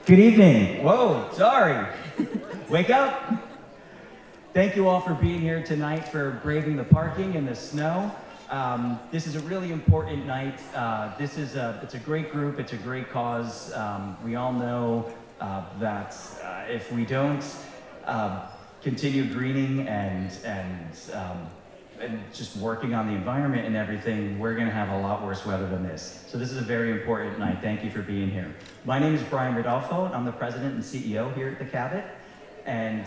Good evening. Whoa, sorry. Wake up. Thank you all for being here tonight, for braving the parking and the snow. This is a really important night. It's a great group, it's a great cause. We all know that if we don't continue greening and just working on the environment and everything, we're gonna have a lot worse weather than this. So this is a very important night. Thank you for being here. My name is Brian Rodolfo, and I'm the president and CEO here at the Cabot. And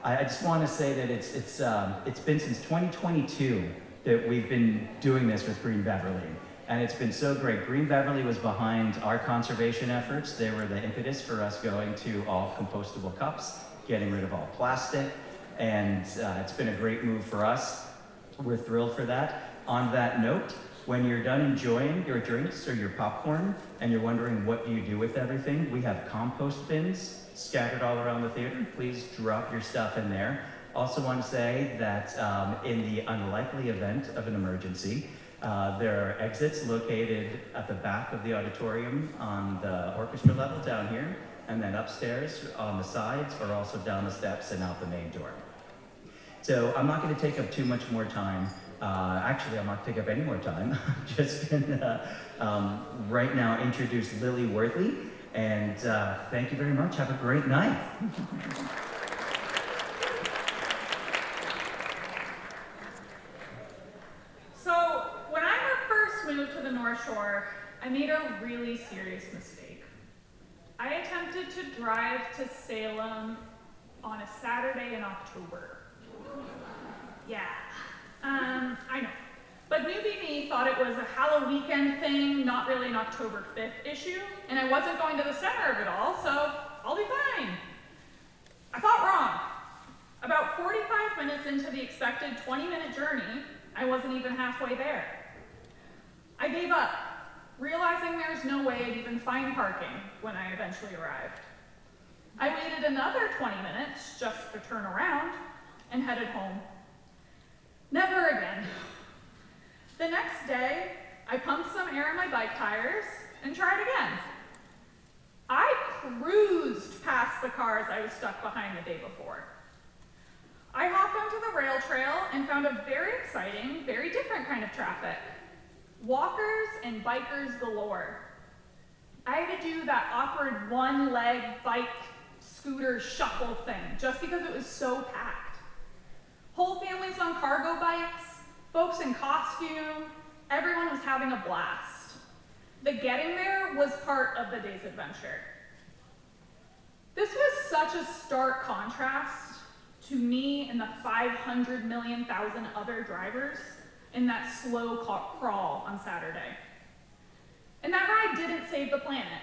I just want to say that it's been since 2022 that we've been doing this with Green Beverly. And it's been so great. Green Beverly was behind our conservation efforts. They were the impetus for us going to all compostable cups, getting rid of all plastic. And it's been a great move for us. We're thrilled for that. On that note, when you're done enjoying your drinks or your popcorn and you're wondering what do you do with everything, we have compost bins scattered all around the theater. Please drop your stuff in there. Also want to say that in the unlikely event of an emergency, there are exits located at the back of the auditorium on the orchestra level down here, and then upstairs on the sides, or also down the steps and out the main door. So I'm not going to take up too much more time. Actually, I'm not going to take up any more time. I'm just going to right now introduce Lily Worthy, and thank you very much. Have a great night. So when I first moved to the North Shore, I made a really serious mistake. I attempted to drive to Salem on a Saturday in October. Yeah, I know. But newbie me thought it was a Halloween weekend thing, not really an October 5th issue, and I wasn't going to the center of it all, so I'll be fine. I thought wrong. About 45 minutes into the expected 20-minute journey, I wasn't even halfway there. I gave up, realizing there's no way I'd even find parking when I eventually arrived. I waited another 20 minutes just to turn around and headed home. Never again. The next day, I pumped some air in my bike tires and tried again. I cruised past the cars I was stuck behind the day before. I hopped onto the rail trail and found a very exciting, very different kind of traffic. Walkers and bikers galore. I had to do that awkward one-leg bike scooter shuffle thing just because it was so packed. Whole families on cargo bikes, folks in costume, everyone was having a blast. The getting there was part of the day's adventure. This was such a stark contrast to me and the 500 million thousand other drivers in that slow crawl on Saturday. And that ride didn't save the planet,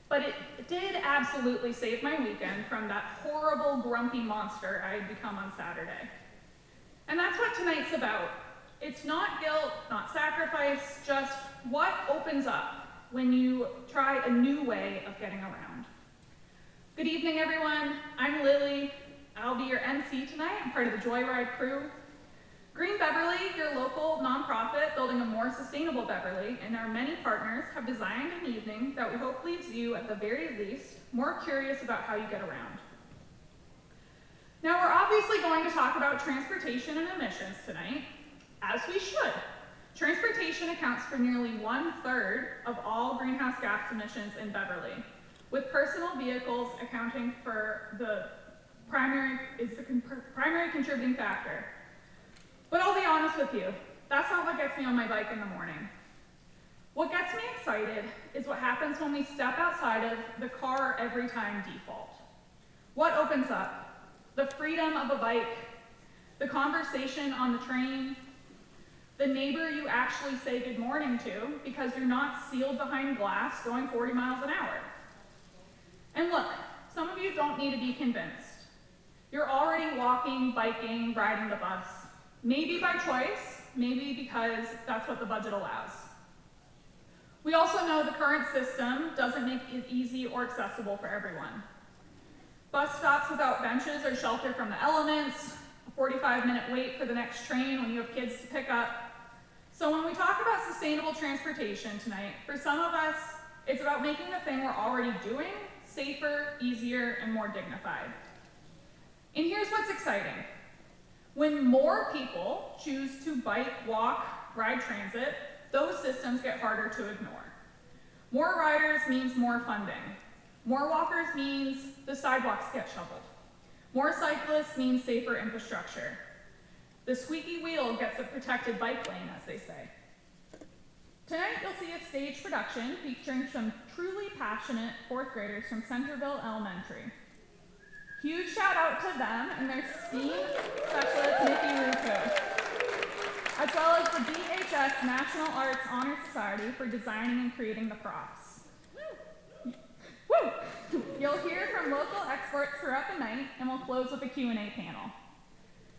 but it did absolutely save my weekend from that horrible, grumpy monster I had become on Saturday. And that's what tonight's about. It's not guilt, not sacrifice, just what opens up when you try a new way of getting around. Good evening, everyone. I'm Lily. I'll be your MC tonight. I'm part of the JOYRIDE crew. Green Beverly, your local nonprofit building a more sustainable Beverly, and our many partners have designed an evening that we hope leaves you, at the very least, more curious about how you get around. Now, we're obviously going to talk about transportation and emissions tonight, as we should. Transportation accounts for nearly 1/3 of all greenhouse gas emissions in Beverly, with personal vehicles accounting for the primary contributing factor. But I'll be honest with you, that's not what gets me on my bike in the morning. What gets me excited is what happens when we step outside of the car every time default. What opens up? The freedom of a bike, the conversation on the train, the neighbor you actually say good morning to because you're not sealed behind glass going 40 miles an hour. And look, some of you don't need to be convinced. You're already walking, biking, riding the bus. Maybe by choice, maybe because that's what the budget allows. We also know the current system doesn't make it easy or accessible for everyone. Bus stops without benches or shelter from the elements, a 45-minute wait for the next train when you have kids to pick up. So when we talk about sustainable transportation tonight, for some of us, it's about making the thing we're already doing safer, easier, and more dignified. And here's what's exciting. When more people choose to bike, walk, ride transit, those systems get harder to ignore. More riders means more funding. More walkers means the sidewalks get shoveled. More cyclists means safer infrastructure. The squeaky wheel gets a protected bike lane, as they say. Tonight, you'll see a stage production featuring some truly passionate fourth graders from Centerville Elementary. Huge shout out to them and their STEAM specialist, Nikki Russo, as well as the BHS National Arts Honor Society for designing and creating the props. Woo! You'll hear from local experts throughout the night, and we'll close with a Q&A panel.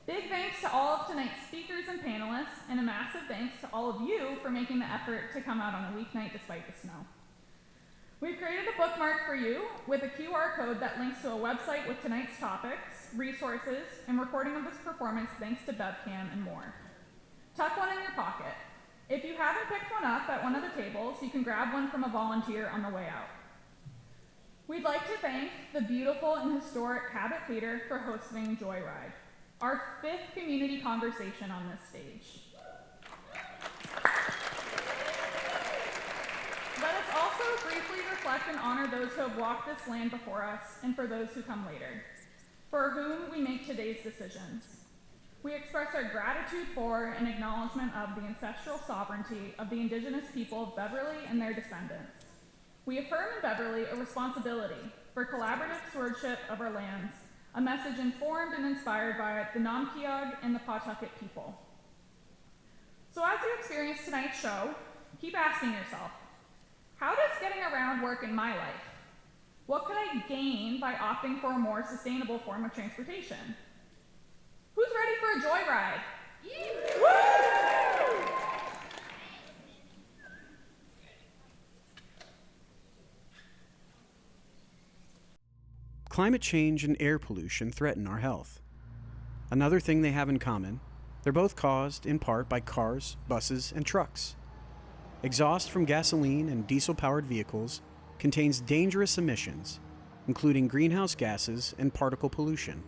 Big thanks to all of tonight's speakers and panelists, and a massive thanks to all of you for making the effort to come out on a weeknight despite the snow. We've created a bookmark for you with a QR code that links to a website with tonight's topics, resources, and recording of this performance thanks to BevCam and more. Tuck one in your pocket. If you haven't picked one up at one of the tables, you can grab one from a volunteer on the way out. We'd like to thank the beautiful and historic Cabot Theatre for hosting JOYRIDE, our 5th community conversation on this stage. Let us also briefly reflect and honor those who have walked this land before us and for those who come later, for whom we make today's decisions. We express our gratitude for and acknowledgement of the ancestral sovereignty of the indigenous people of Beverly and their descendants. We affirm in Beverly a responsibility for collaborative stewardship of our lands, a message informed and inspired by the Namkiag and the Pawtucket people. So as you experience tonight's show, keep asking yourself, how does getting around work in my life? What could I gain by opting for a more sustainable form of transportation? Who's ready for a joyride? Woo! Climate change and air pollution threaten our health. Another thing they have in common, they're both caused in part by cars, buses, and trucks. Exhaust from gasoline and diesel-powered vehicles contains dangerous emissions, including greenhouse gases and particle pollution.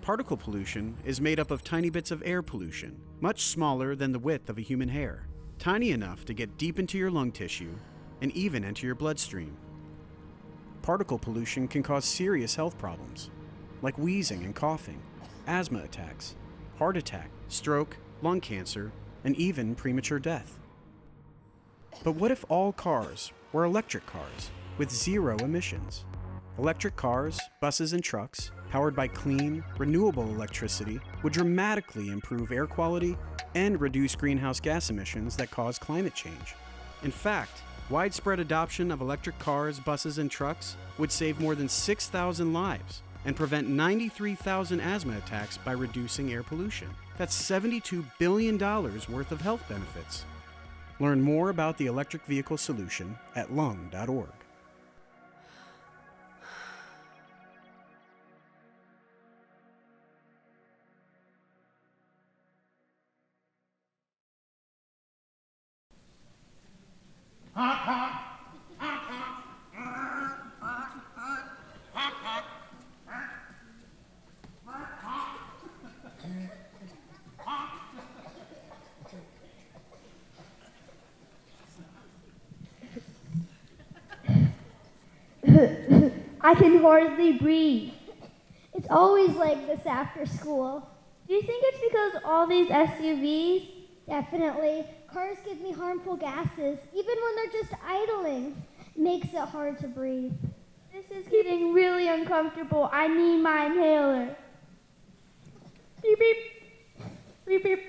Particle pollution is made up of tiny bits of air pollution, much smaller than the width of a human hair, tiny enough to get deep into your lung tissue and even enter your bloodstream. Particle pollution can cause serious health problems, like wheezing and coughing, asthma attacks, heart attack, stroke, lung cancer, and even premature death. But what if all cars were electric cars with zero emissions? Electric cars, buses, and trucks, powered by clean, renewable electricity, would dramatically improve air quality and reduce greenhouse gas emissions that cause climate change. In fact, widespread adoption of electric cars, buses, and trucks would save more than 6,000 lives and prevent 93,000 asthma attacks by reducing air pollution. That's $72 billion worth of health benefits. Learn more about the electric vehicle solution at lung.org. I can hardly breathe. It's always like this after school. Do you think it's because all these SUVs? Definitely. Cars give me harmful gases, even when they're just idling. Makes it hard to breathe. This is getting really uncomfortable. I need my inhaler. Beep, beep. Beep, beep.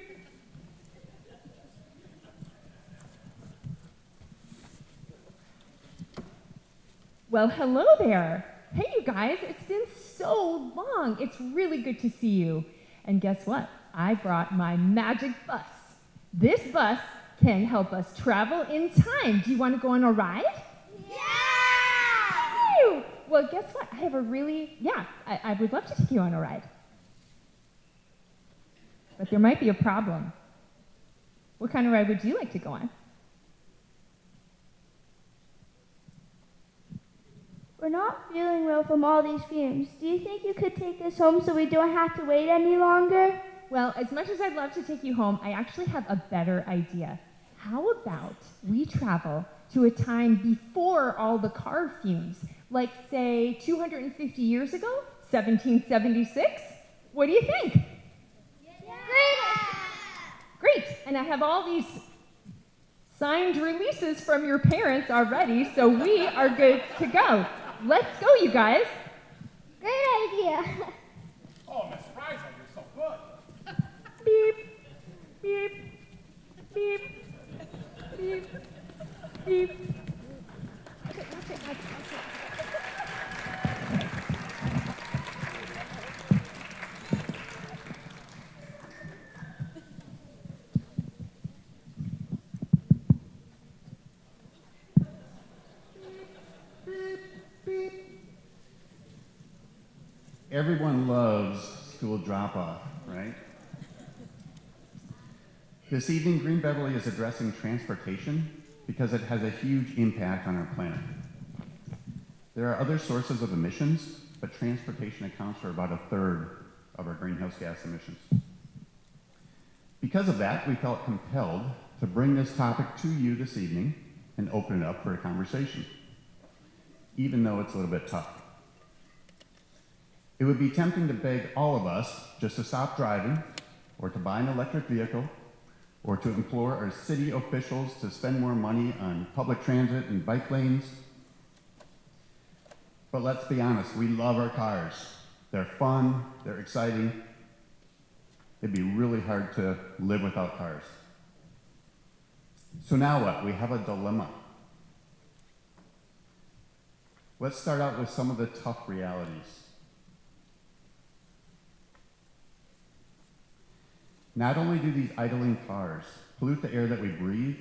Well, hello there. Hey, you guys, it's been so long. It's really good to see you. And guess what? I brought my magic bus. This bus can help us travel in time. Do you want to go on a ride? Yeah! Woo! Well, guess what? I have a really, I would love to take you on a ride. But there might be a problem. What kind of ride would you like to go on? We're not feeling well from all these fumes. Do you think you could take us home so we don't have to wait any longer? Well, as much as I'd love to take you home, I actually have a better idea. How about we travel to a time before all the car fumes, like, say, 250 years ago, 1776? What do you think? Great, and I have all these signed releases from your parents already, so we are good to go. Let's go, you guys. Great idea. Oh, Miss Riza, you're so good. Beep, beep, beep, beep, beep. Everyone loves school drop-off, right? This evening, Green Beverly is addressing transportation because it has a huge impact on our planet. There are other sources of emissions, but transportation accounts for about 1/3 of our greenhouse gas emissions. Because of that, we felt compelled to bring this topic to you this evening and open it up for a conversation, even though it's a little bit tough. It would be tempting to beg all of us just to stop driving, or to buy an electric vehicle, or to implore our city officials to spend more money on public transit and bike lanes. But let's be honest, we love our cars. They're fun, they're exciting. It'd be really hard to live without cars. So now what? We have a dilemma. Let's start out with some of the tough realities. Not only do these idling cars pollute the air that we breathe,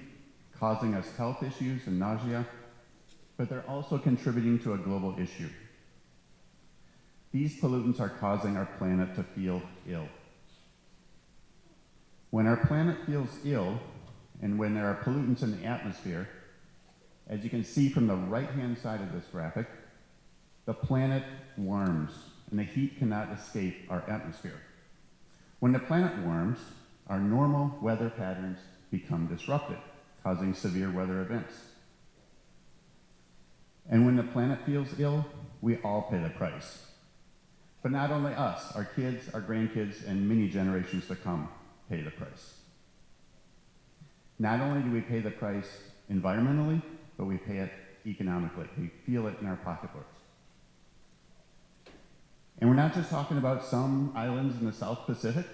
causing us health issues and nausea, but they're also contributing to a global issue. These pollutants are causing our planet to feel ill. When our planet feels ill, and when there are pollutants in the atmosphere, as you can see from the right-hand side of this graphic, the planet warms, and the heat cannot escape our atmosphere. When the planet warms, our normal weather patterns become disrupted, causing severe weather events. And when the planet feels ill, we all pay the price. But not only us, our kids, our grandkids, and many generations to come pay the price. Not only do we pay the price environmentally, but we pay it economically. We feel it in our pocketbooks. And we're not just talking about some islands in the South Pacific.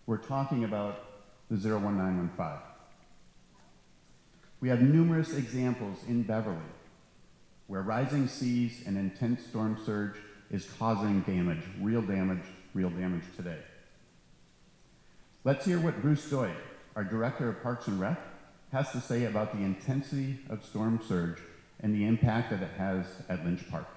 We're talking about the 01915. We have numerous examples in Beverly where rising seas and intense storm surge is causing damage, real damage today. Let's hear what Bruce Doig, our Director of Parks and Rec, has to say about the intensity of storm surge and the impact that it has at Lynch Park.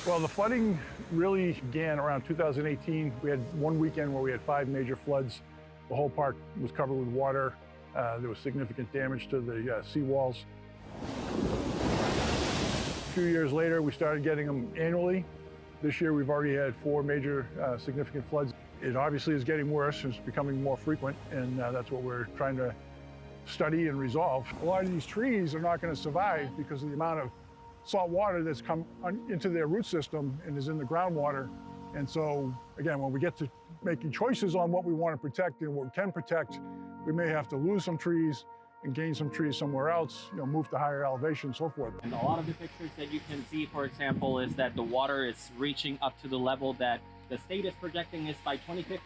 Well, the flooding really began around 2018. We had one weekend where we had 5 major floods. The whole park was covered with water. There was significant damage to the seawalls. A few years later, we started getting them annually. This year, we've already had 4 major significant floods. It obviously is getting worse. It's becoming more frequent, and that's what we're trying to study and resolve. A lot of these trees are not going to survive because of the amount of salt water that's come into their root system and is in the groundwater. And so, again, when we get to making choices on what we want to protect and what we can protect, we may have to lose some trees and gain some trees somewhere else, move to higher elevation, so forth. And a lot of the pictures that you can see, for example, is that the water is reaching up to the level that the state is projecting is by 2050.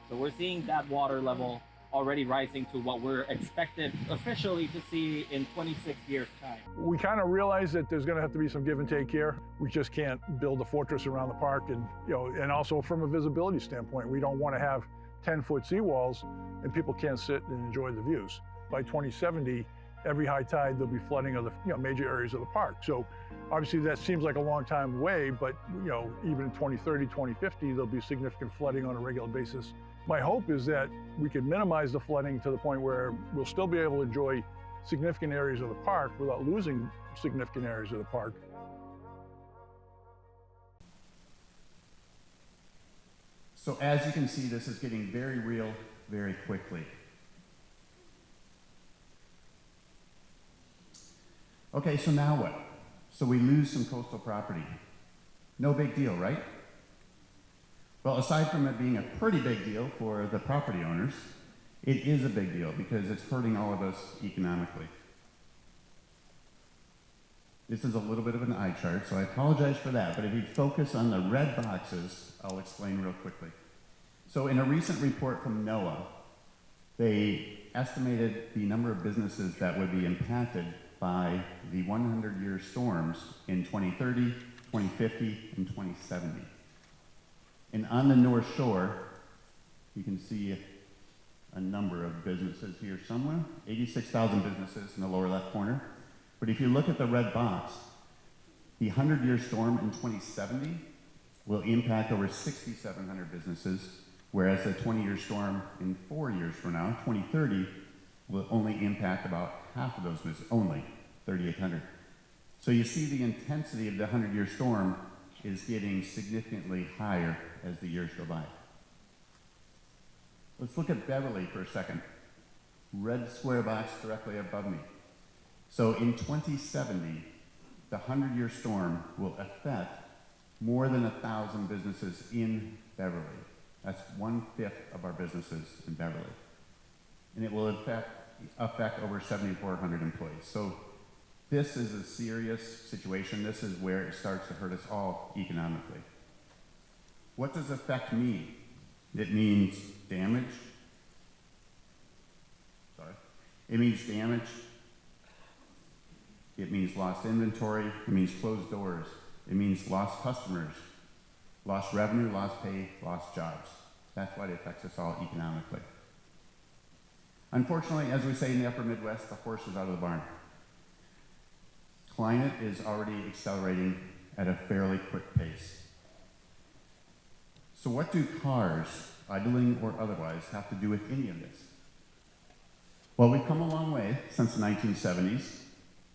So we're seeing that water level already rising to what we're expected officially to see in 26 years' time. We kind of realize that there's going to have to be some give and take here. We just can't build a fortress around the park, and and also from a visibility standpoint, we don't want to have 10-foot seawalls and people can't sit and enjoy the views. By 2070, every high tide there'll be flooding of the major areas of the park. So obviously that seems like a long time away, but even in 2030, 2050, there'll be significant flooding on a regular basis. My hope is that we can minimize the flooding to the point where we'll still be able to enjoy significant areas of the park without losing significant areas of the park. So as you can see, this is getting very real very quickly. Okay, so now what? So we lose some coastal property. No big deal, right? Well, aside from it being a pretty big deal for the property owners, it is a big deal because it's hurting all of us economically. This is a little bit of an eye chart, so I apologize for that, but if you focus on the red boxes, I'll explain real quickly. So in a recent report from NOAA, they estimated the number of businesses that would be impacted by the 100-year storms in 2030, 2050, and 2070. And on the North Shore, you can see a number of businesses here somewhere, 86,000 businesses in the lower left corner. But if you look at the red box, the 100-year storm in 2070 will impact over 6,700 businesses, whereas the 20-year storm in 4 years from now, 2030, will only impact about half of those businesses, only 3,800. So you see the intensity of the 100-year storm is getting significantly higher as the years go by. Let's look at Beverly for a second. Red square box directly above me. So in 2070, the 100-year storm will affect more than 1,000 businesses in Beverly. That's 1/5 of our businesses in Beverly. And it will affect over 7,400 employees. So this is a serious situation. This is where it starts to hurt us all economically. What does affect mean? It means damage. It means damage. It means lost inventory. It means closed doors. It means lost customers, lost revenue, lost pay, lost jobs. That's why it affects us all economically. Unfortunately, as we say in the upper Midwest, the horse is out of the barn. Climate is already accelerating at a fairly quick pace. So what do cars, idling or otherwise, have to do with any of this? Well, we've come a long way since the 1970s,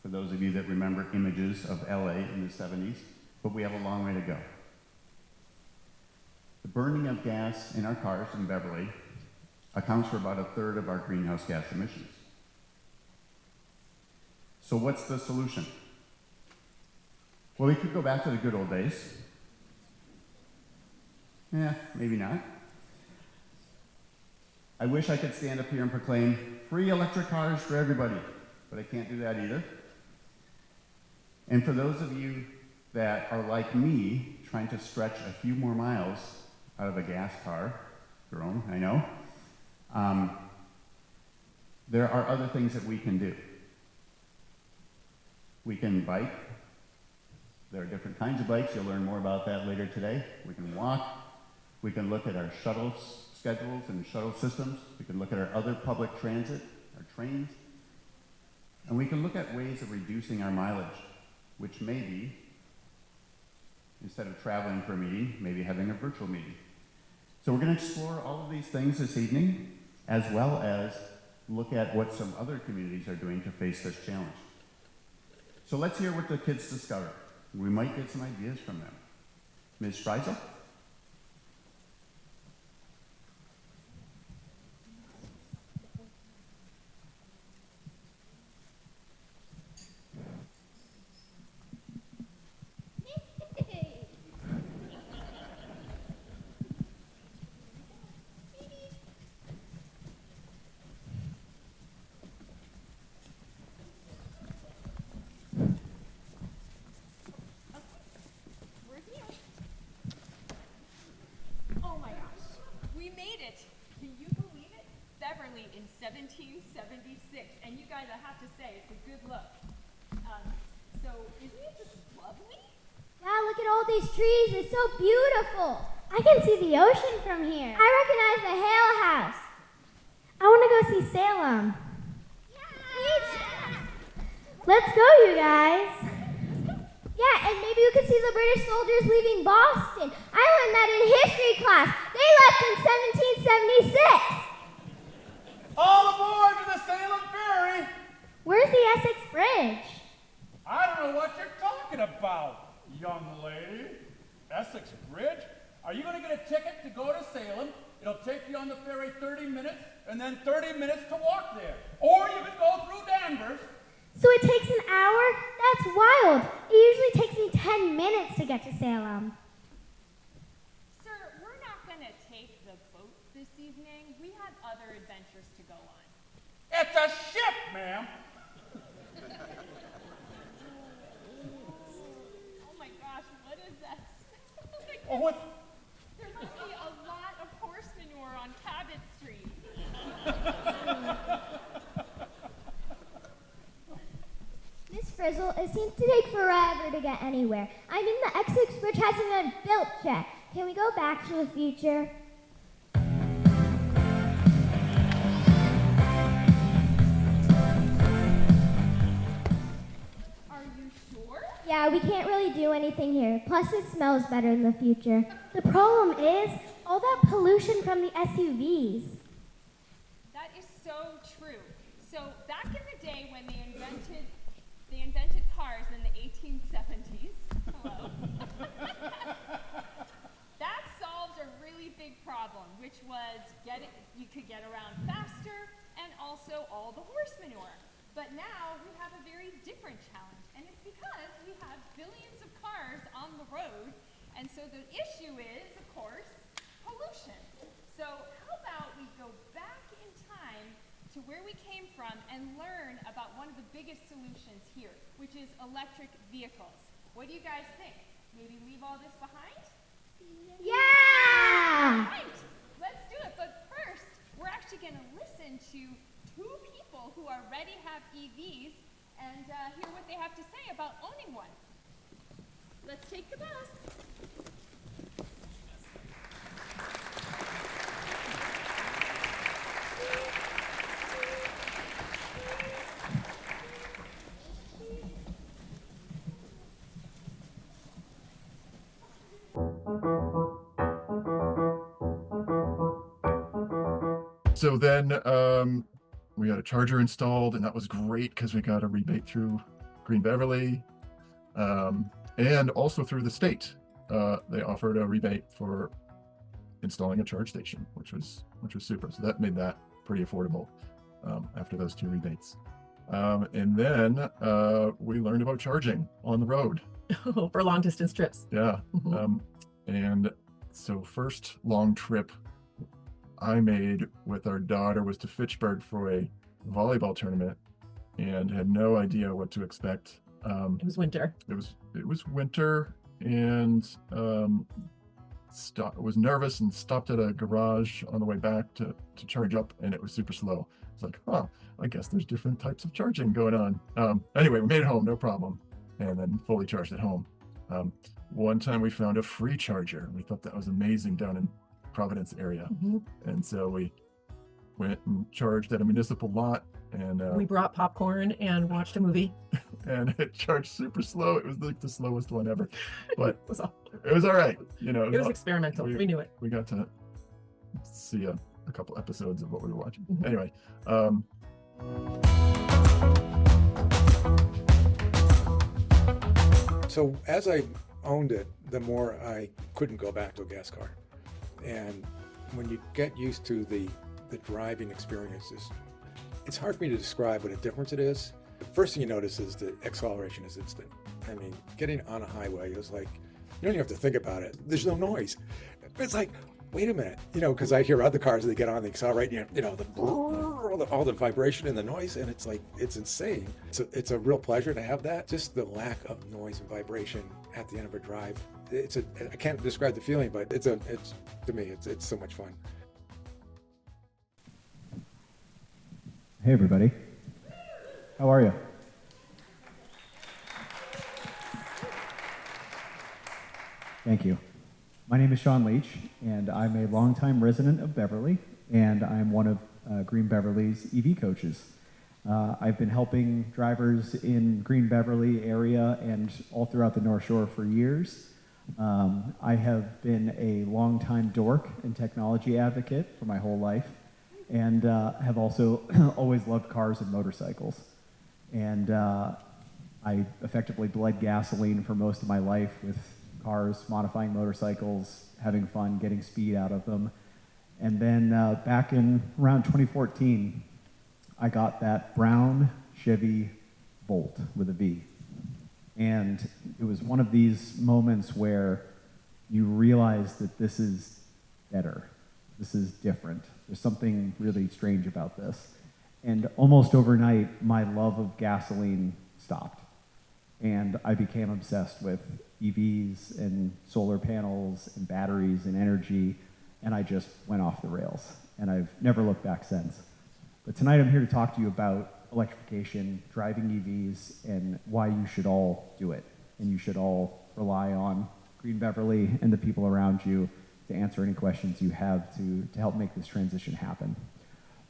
for those of you that remember images of LA in the 70s, but we have a long way to go. The burning of gas in our cars in Beverly accounts for about 1/3 of our greenhouse gas emissions. So what's the solution? Well, we could go back to the good old days. Yeah, maybe not. I wish I could stand up here and proclaim free electric cars for everybody, but I can't do that either. And for those of you that are like me, trying to stretch a few more miles out of a gas car, your own, I know, there are other things that we can do. We can bike. There are different kinds of bikes. You'll learn more about that later today. We can walk. We can look at our shuttle schedules and shuttle systems. We can look at our other public transit, our trains. And we can look at ways of reducing our mileage, which may be, instead of traveling for a meeting, maybe having a virtual meeting. So we're going to explore all of these things this evening, as well as look at what some other communities are doing to face this challenge. So let's hear what the kids discover. We might get some ideas from them. Ms. Streisel? Beverly in 1776, and you guys, I have to say, it's a good look. So, isn't it just lovely? Yeah, look at all these trees. It's so beautiful. I can see the ocean from here. I recognize the Hale House. I want to go see Salem. Yeah. Let's go, you guys. Yeah, and maybe we could see the British soldiers leaving Boston. I learned that in history class. They left in 1776. All aboard to the Salem Ferry! Where's young lady. Essex Bridge? Are you going to get a ticket to go to Salem? It'll take you on the ferry 30 minutes, and then 30 minutes to walk there. Or you can go through Danvers. So it takes an hour? That's wild. It usually takes me 10 minutes to get to Salem. Sir, we're not going to take the boat this evening. We have other adventures to go on. It's a ship, ma'am. Oh my gosh, what is that? Oh, what? There must be a lot of horse manure on Cabot Street. Miss Frizzle, it seems to take forever to get anywhere. I mean, the Essex Bridge hasn't been built yet. Can we go back to the future? Are you sure? Yeah, we can't really do anything here. Plus, it smells better in the future. The problem is all that pollution from the SUVs. That is so true. So back in the day when they invented cars in the 1870s, hello, that solved a really big problem, which was you could get around faster and also all the horse manure. But now we have a very different challenge, and it's because we have billions of cars on the road, and so the issue is, of course, pollution. So how about we go back in time to where we came from and learn about one of the biggest solutions here, which is electric vehicles. What do you guys think? Maybe leave all this behind? Yeah! Right, let's do it. But first, we're actually going to listen to two people who already have EVs and hear what they have to say about owning one. Let's take the bus. So then we got a charger installed, and that was great because we got a rebate through Green Beverly and also through the state. They offered a rebate for installing a charge station, which was super. So that made that pretty affordable after those two rebates. And then we learned about charging on the road. For long distance trips. Yeah. And so first long trip I made with our daughter was to Fitchburg for a volleyball tournament and had no idea what to expect. It was winter. It was winter, and was nervous and stopped at a garage on the way back to charge up, and it was super slow. It's like, I guess there's different types of charging going on. Anyway, we made it home, no problem, and then fully charged at home. One time we found a free charger. We thought that was amazing down in Providence area. And so we went and charged at a municipal lot, and we brought popcorn and watched a movie. And it charged super slow. It was like the slowest one ever, but it was all right. It was experimental. We knew it. We got to see a couple episodes of what we were watching. Anyway, so as I owned it, the more I couldn't go back to a gas car. And when you get used to the driving experiences, it's hard for me to describe what a difference it is. The first thing you notice is the acceleration is instant. I mean, getting on a highway is like, you don't even have to think about it. There's no noise. It's like, wait a minute, because I hear other cars, they get on, they accelerate, all the vibration and the noise, and it's like, it's insane. It's a real pleasure to have that. Just the lack of noise and vibration at the end of a drive. I can't describe the feeling, but it's to me, it's so much fun. Hey everybody, how are you? Thank you. My name is Sean Leach, and I'm a longtime resident of Beverly, and I'm one of Green Beverly's EV coaches. I've been helping drivers in Green Beverly area and all throughout the North Shore for years. I have been a longtime dork and technology advocate for my whole life, and have also always loved cars and motorcycles. And I effectively bled gasoline for most of my life with cars, modifying motorcycles, having fun, getting speed out of them. And then back in around 2014, I got that brown Chevy Volt with a V. And it was one of these moments where you realize that this is better. This is different. There's something really strange about this. And almost overnight, my love of gasoline stopped. And I became obsessed with EVs and solar panels and batteries and energy, and I just went off the rails. And I've never looked back since. But tonight I'm here to talk to you about electrification, driving EVs, and why you should all do it. And you should all rely on Green Beverly and the people around you to answer any questions you have to help make this transition happen.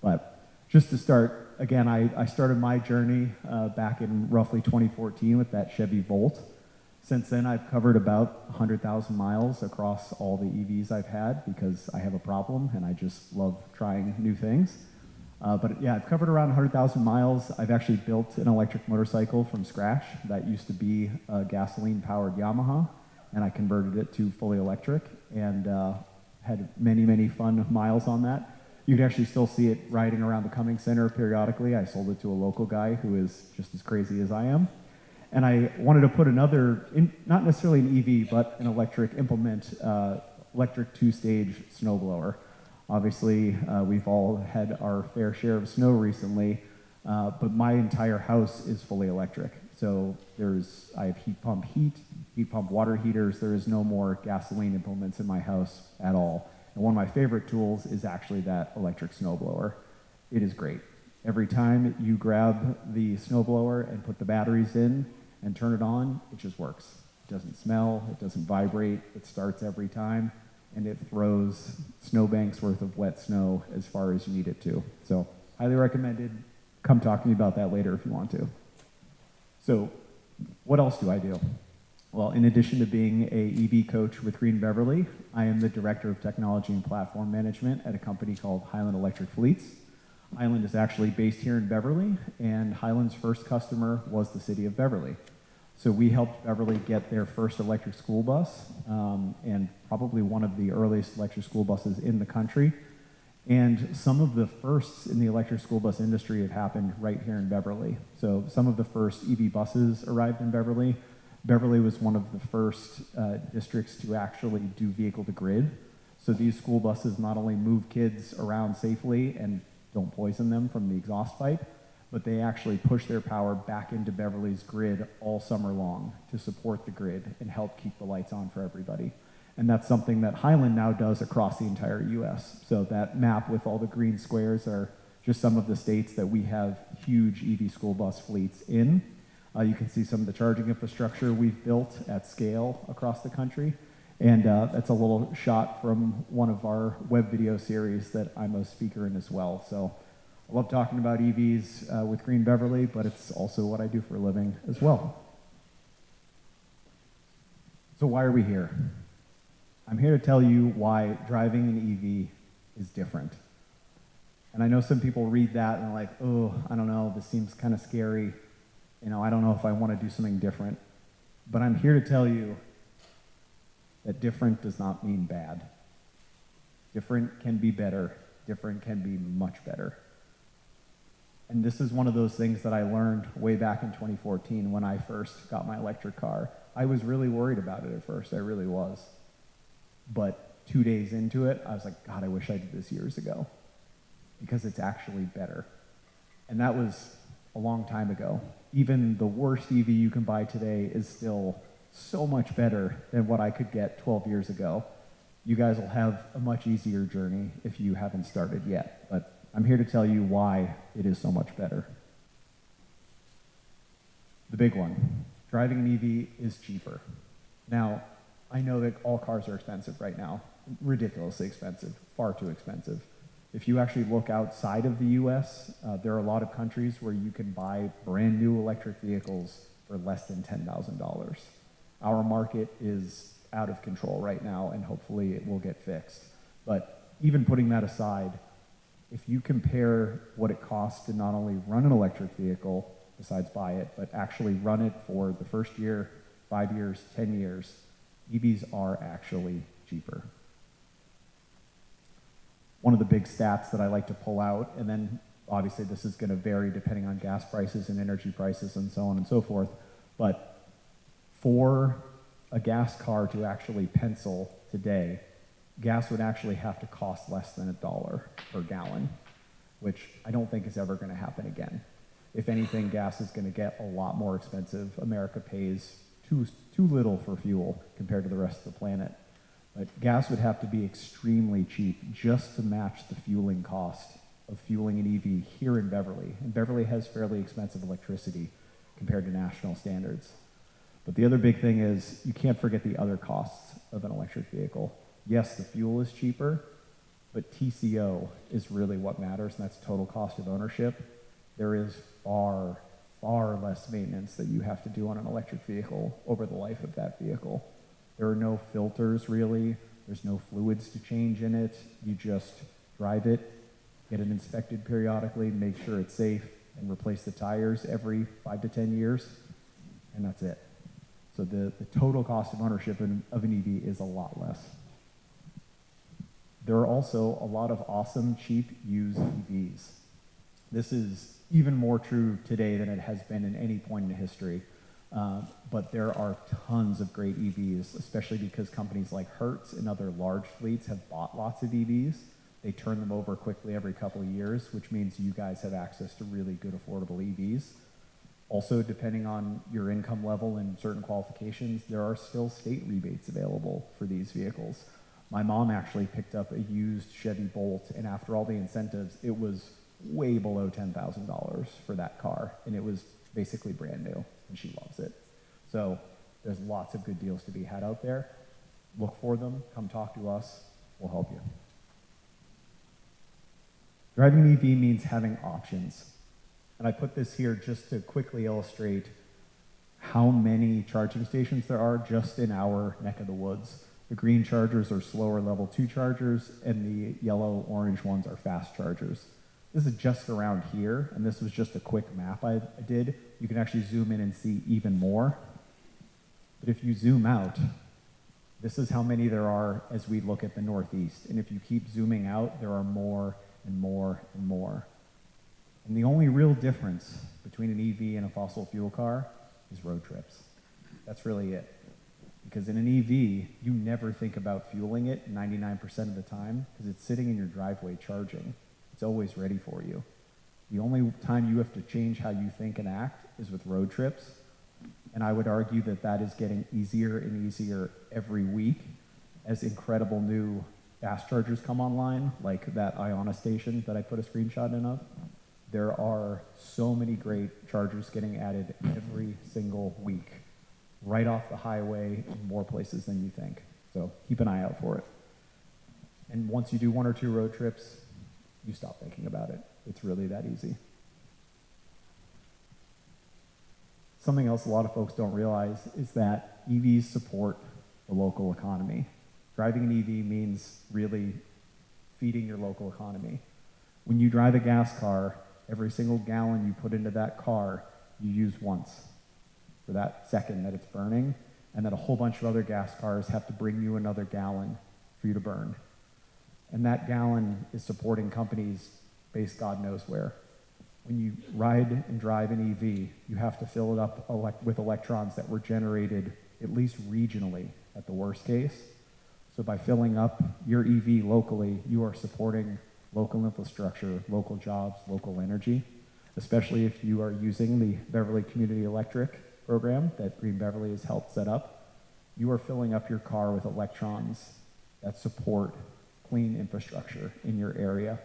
But just to start, again, I started my journey back in roughly 2014 with that Chevy Volt. Since then, I've covered about 100,000 miles across all the EVs I've had because I have a problem and I just love trying new things. But yeah, I've covered around 100,000 miles. I've actually built an electric motorcycle from scratch that used to be a gasoline-powered Yamaha, and I converted it to fully electric and had many, many fun miles on that. You can actually still see it riding around the Cummings Center periodically. I sold it to a local guy who is just as crazy as I am. And I wanted to put another, not necessarily an EV, but an electric implement, electric two-stage snowblower. Obviously, we've all had our fair share of snow recently, but my entire house is fully electric. So I have heat pump water heaters. There is no more gasoline implements in my house at all. And one of my favorite tools is actually that electric snowblower. It is great. Every time you grab the snowblower and put the batteries in and turn it on, it just works. It doesn't smell, it doesn't vibrate, it starts every time, and it throws snowbanks worth of wet snow as far as you need it to. So, highly recommended. Come talk to me about that later if you want to. So, what else do I do? Well, in addition to being a EV coach with Green Beverly, I am the Director of Technology and Platform Management at a company called Highland Electric Fleets. Highland is actually based here in Beverly, and Highland's first customer was the city of Beverly. So we helped Beverly get their first electric school bus, and probably one of the earliest electric school buses in the country. And some of the firsts in the electric school bus industry have happened right here in Beverly. So some of the first EV buses arrived in Beverly. Beverly was one of the first districts to actually do vehicle to grid. So these school buses not only move kids around safely and don't poison them from the exhaust pipe, but they actually push their power back into Beverly's grid all summer long to support the grid and help keep the lights on for everybody. And that's something that Highland now does across the entire US. So that map with all the green squares are just some of the states that we have huge EV school bus fleets in. You can see some of the charging infrastructure we've built at scale across the country. And that's a little shot from one of our web video series that I'm a speaker in as well. So I love talking about EVs with Green Beverly, but it's also what I do for a living as well. So why are we here? I'm here to tell you why driving an EV is different. And I know some people read that and are like, oh, I don't know, this seems kind of scary. You know, I don't know if I want to do something different. But I'm here to tell you that different does not mean bad. Different can be better. Different can be much better. And this is one of those things that I learned way back in 2014 when I first got my electric car. I was really worried about it at first. I really was. But 2 days into it, I was like, God, I wish I did this years ago. Because it's actually better. And that was a long time ago. Even the worst EV you can buy today is still so much better than what I could get 12 years ago. You guys will have a much easier journey if you haven't started yet. But I'm here to tell you why it is so much better. The big one, driving an EV is cheaper. Now, I know that all cars are expensive right now, ridiculously expensive, far too expensive. If you actually look outside of the US, there are a lot of countries where you can buy brand new electric vehicles for less than $10,000. Our market is out of control right now, and hopefully it will get fixed. But even putting that aside, if you compare what it costs to not only run an electric vehicle, besides buy it, but actually run it for the first year, 5 years, 10 years, EVs are actually cheaper. One of the big stats that I like to pull out, and then obviously this is going to vary depending on gas prices and energy prices and so on and so forth, but for a gas car to actually pencil today, gas would actually have to cost less than $1 per gallon, which I don't think is ever going to happen again. If anything, gas is going to get a lot more expensive. America pays too little for fuel compared to the rest of the planet. But gas would have to be extremely cheap just to match the fueling cost of fueling an EV here in Beverly. And Beverly has fairly expensive electricity compared to national standards. But the other big thing is you can't forget the other costs of an electric vehicle. Yes, the fuel is cheaper, but TCO is really what matters, and that's total cost of ownership. There is far, far less maintenance that you have to do on an electric vehicle over the life of that vehicle. There are no filters, really. There's no fluids to change in it. You just drive it, get it inspected periodically, make sure it's safe, and replace the tires every 5 to 10 years, and that's it. So the total cost of ownership of an EV is a lot less. There are also a lot of awesome, cheap, used EVs. This is even more true today than it has been in any point in history. But there are tons of great EVs, especially because companies like Hertz and other large fleets have bought lots of EVs. They turn them over quickly every couple of years, which means you guys have access to really good, affordable EVs. Also, depending on your income level and certain qualifications, there are still state rebates available for these vehicles. My mom actually picked up a used Chevy Bolt, and after all the incentives, it was way below $10,000 for that car, and it was basically brand new, and she loves it. So there's lots of good deals to be had out there. Look for them, come talk to us, we'll help you. Driving an EV means having options. And I put this here just to quickly illustrate how many charging stations there are just in our neck of the woods. The green chargers are slower level 2 chargers, and the yellow-orange ones are fast chargers. This is just around here, and this was just a quick map I did. You can actually zoom in and see even more. But if you zoom out, this is how many there are as we look at the Northeast. And if you keep zooming out, there are more and more and more. And the only real difference between an EV and a fossil fuel car is road trips. That's really it. Because in an EV, you never think about fueling it 99% of the time because it's sitting in your driveway charging. It's always ready for you. The only time you have to change how you think and act is with road trips. And I would argue that that is getting easier and easier every week as incredible new fast chargers come online, like that Iona station that I put a screenshot in of. There are so many great chargers getting added every single week, right off the highway in more places than you think. So keep an eye out for it. And once you do 1 or 2 road trips, you stop thinking about it. It's really that easy. Something else a lot of folks don't realize is that EVs support the local economy. Driving an EV means really feeding your local economy. When you drive a gas car, every single gallon you put into that car, you use once for that second that it's burning, and then a whole bunch of other gas cars have to bring you another gallon for you to burn. And that gallon is supporting companies based God knows where. When you ride and drive an EV, you have to fill it up with electrons that were generated at least regionally at the worst case. So by filling up your EV locally, you are supporting local infrastructure, local jobs, local energy, especially if you are using the Beverly Community Electric program that Green Beverly has helped set up. You are filling up your car with electrons that support clean infrastructure in your area.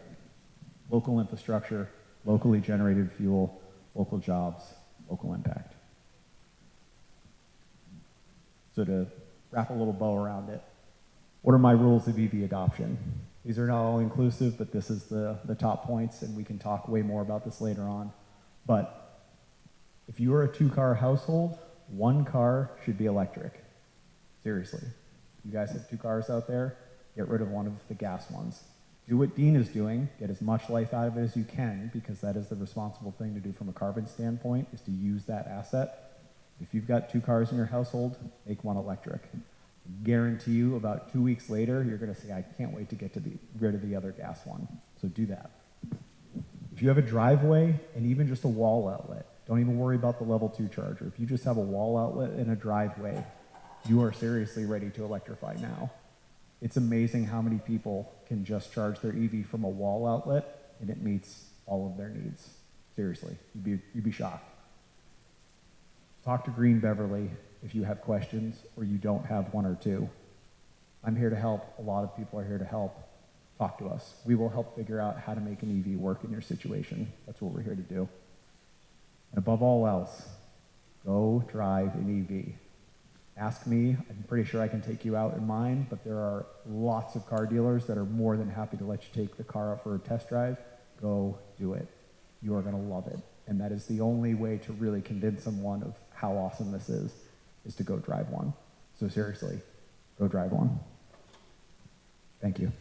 Local infrastructure, locally generated fuel, local jobs, local impact. So to wrap a little bow around it, what are my rules of EV adoption? These are not all inclusive, but this is the top points, and we can talk way more about this later on. But if you are a 2-car household, 1 car should be electric. Seriously. You guys have 2 cars out there, get rid of one of the gas ones. Do what Dean is doing, get as much life out of it as you can, because that is the responsible thing to do from a carbon standpoint, is to use that asset. If you've got 2 cars in your household, make one electric. Guarantee you about 2 weeks later, you're gonna say, I can't wait to get rid of the other gas one. So do that. If you have a driveway and even just a wall outlet, don't even worry about the level 2 charger. If you just have a wall outlet and a driveway, you are seriously ready to electrify now. It's amazing how many people can just charge their EV from a wall outlet and it meets all of their needs. Seriously, you'd be shocked. Talk to Green Beverly if you have questions or you don't have 1 or 2. I'm here to help. A lot of people are here to help. Talk to us. We will help figure out how to make an EV work in your situation. That's what we're here to do. And above all else, go drive an EV. Ask me, I'm pretty sure I can take you out in mine, but there are lots of car dealers that are more than happy to let you take the car out for a test drive. Go do it. You are gonna love it. And that is the only way to really convince someone of how awesome this is to go drive one. So seriously, go drive one. Thank you.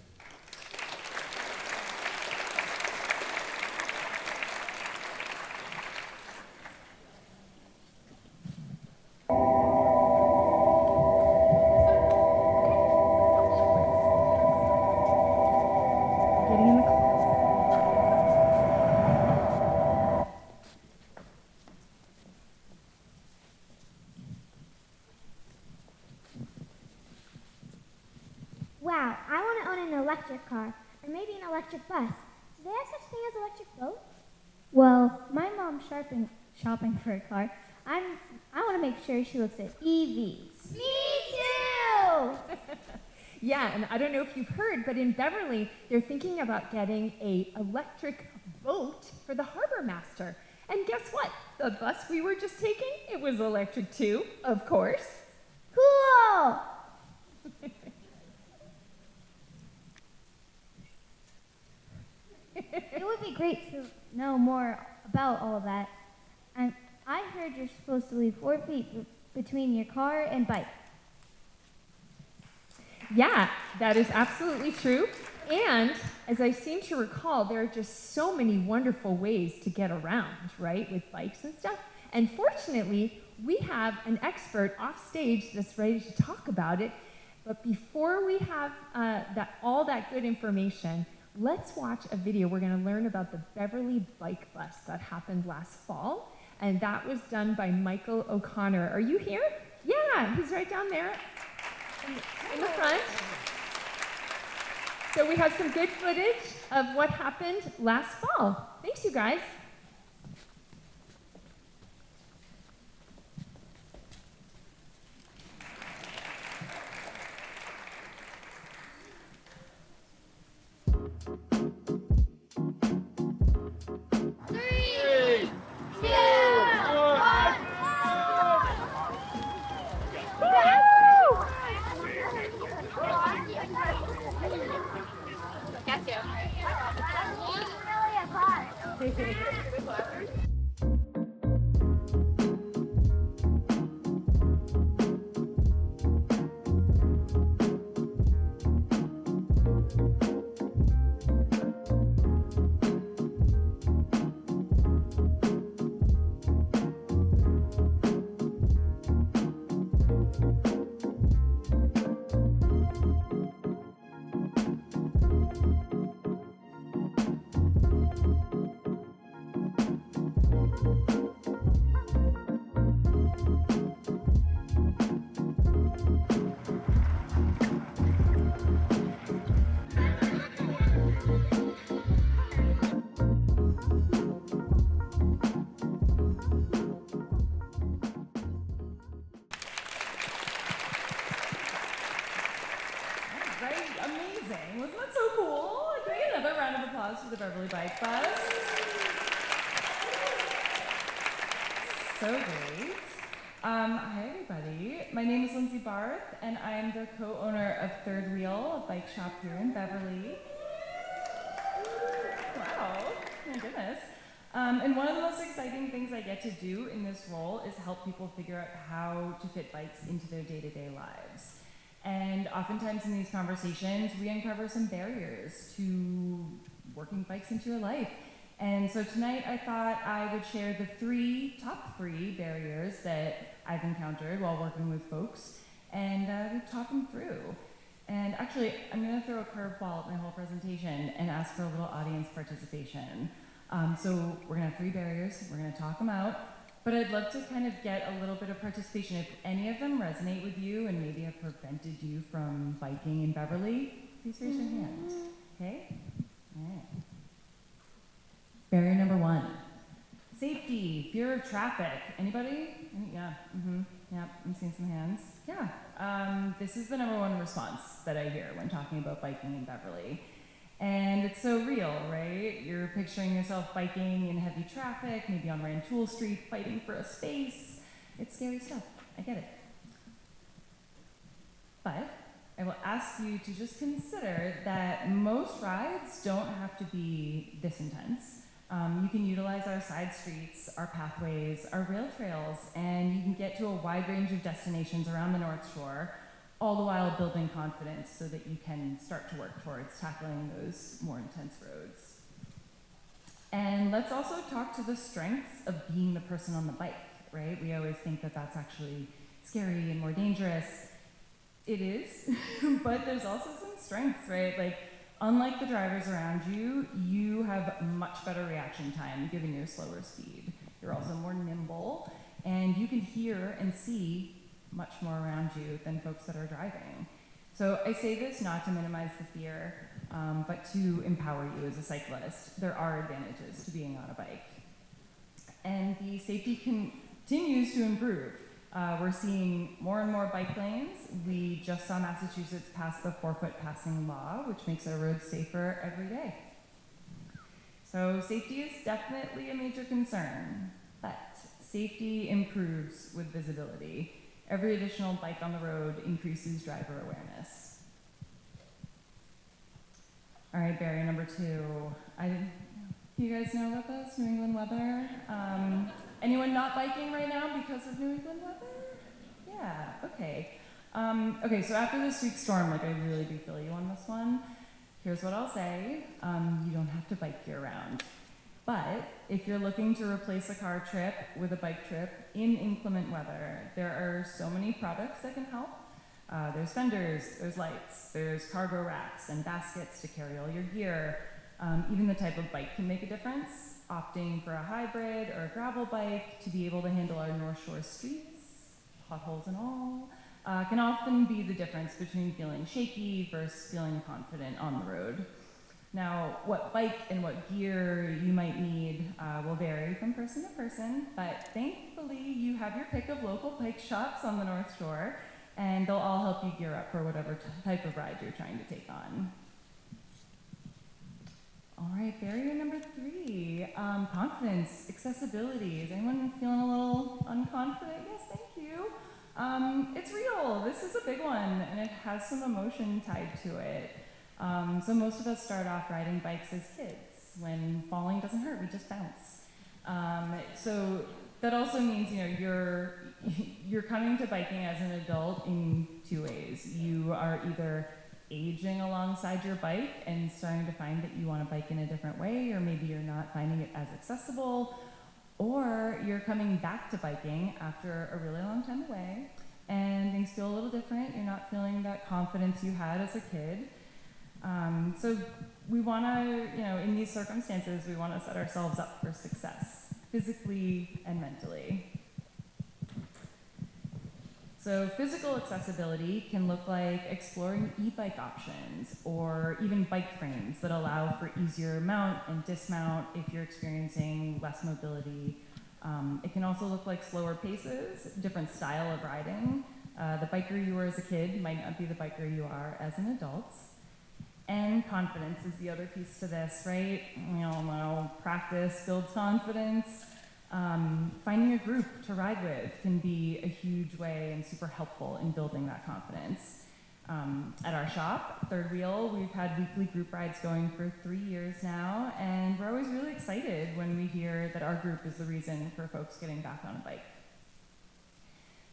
Wow, I want to own an electric car, or maybe an electric bus. Do they have such thing as electric boat? Well, my mom's shopping for a car. I want to make sure she looks at EVs. Me too! Yeah, and I don't know if you've heard, but in Beverly, they're thinking about getting an electric boat for the harbor master. And guess what? The bus we were just taking, it was electric too, of course. Cool! It would be great to know more about all of that. And I heard you're supposed to leave 4 feet between your car and bike. Yeah, that is absolutely true. And as I seem to recall, there are just so many wonderful ways to get around, right, with bikes and stuff. And fortunately, we have an expert off stage that's ready to talk about it. But before we have all that good information, let's watch a video. We're going to learn about the Beverly Bike Bus that happened last fall. And that was done by Michael O'Connor. Are you here? Yeah, he's right down there in the front. So we have some good footage of what happened last fall. Thanks, you guys. Wasn't that so cool? Can we get another round of applause for the Beverly Bike Bus? So great. Hi everybody. My name is Lindsay Barth, and I am the co-owner of Third Wheel, a bike shop here in Beverly. Wow, my goodness. And one of the most exciting things I get to do in this role is help people figure out how to fit bikes into their day-to-day lives. And oftentimes in these conversations, we uncover some barriers to working bikes into your life. And so tonight I thought I would share the top three barriers that I've encountered while working with folks, and we talk them through. And actually, I'm going to throw a curveball at my whole presentation and ask for a little audience participation. So we're going to have three barriers. We're going to talk them out. But I'd love to kind of get a little bit of participation. If any of them resonate with you and maybe have prevented you from biking in Beverly, please raise your hand. Okay? All right. Barrier number one. Safety, fear of traffic. Anybody? Yeah, yeah, I'm seeing some hands. Yeah, this is the number one response that I hear when talking about biking in Beverly. And it's so real, right? You're picturing yourself biking in heavy traffic, maybe on Rantoul Street, fighting for a space. It's scary stuff, I get it. But I will ask you to just consider that most rides don't have to be this intense. You can utilize our side streets, our pathways, our rail trails, and you can get to a wide range of destinations around the North Shore, all the while building confidence so that you can start to work towards tackling those more intense roads. And let's also talk to the strengths of being the person on the bike, right? We always think that that's actually scary and more dangerous. It is, but there's also some strengths, right? Like, unlike the drivers around you, you have much better reaction time given your slower speed. You're also more nimble, and you can hear and see much more around you than folks that are driving. So I say this not to minimize the fear, but to empower you as a cyclist. There are advantages to being on a bike. And the safety continues to improve. We're seeing more and more bike lanes. We just saw Massachusetts pass the 4-foot passing law, which makes our roads safer every day. So safety is definitely a major concern, but safety improves with visibility. Every additional bike on the road increases driver awareness. All right, barrier number two. Do you guys know about this, New England weather? Anyone not biking right now because of New England weather? Yeah, okay. Okay, so after this week's storm, like I really do feel you on this one. Here's what I'll say. You don't have to bike year-round. But if you're looking to replace a car trip with a bike trip in inclement weather, there are so many products that can help. There's fenders, there's lights, there's cargo racks and baskets to carry all your gear. Even the type of bike can make a difference. Opting for a hybrid or a gravel bike to be able to handle our North Shore streets, potholes and all, can often be the difference between feeling shaky versus feeling confident on the road. Now, what bike and what gear you might need will vary from person to person, but thankfully you have your pick of local bike shops on the North Shore, and they'll all help you gear up for whatever type of ride you're trying to take on. All right, barrier number three, confidence, accessibility. Is anyone feeling a little unconfident? Yes, thank you. It's real. This is a big one, and it has some emotion tied to it. So most of us start off riding bikes as kids. When falling doesn't hurt, we just bounce. So that also means, you know, you're coming to biking as an adult in two ways. You are either aging alongside your bike and starting to find that you want to bike in a different way, or maybe you're not finding it as accessible, or you're coming back to biking after a really long time away and things feel a little different. You're not feeling that confidence you had as a kid. So we want to, you know, in these circumstances, we want to set ourselves up for success, physically and mentally. So physical accessibility can look like exploring e-bike options or even bike frames that allow for easier mount and dismount if you're experiencing less mobility. It can also look like slower paces, different style of riding. The biker you were as a kid might not be the biker you are as an adult. And confidence is the other piece to this, right? We all know practice builds confidence. Finding a group to ride with can be a huge way and super helpful in building that confidence. At our shop, Third Wheel, we've had weekly group rides going for 3 years now, and we're always really excited when we hear that our group is the reason for folks getting back on a bike.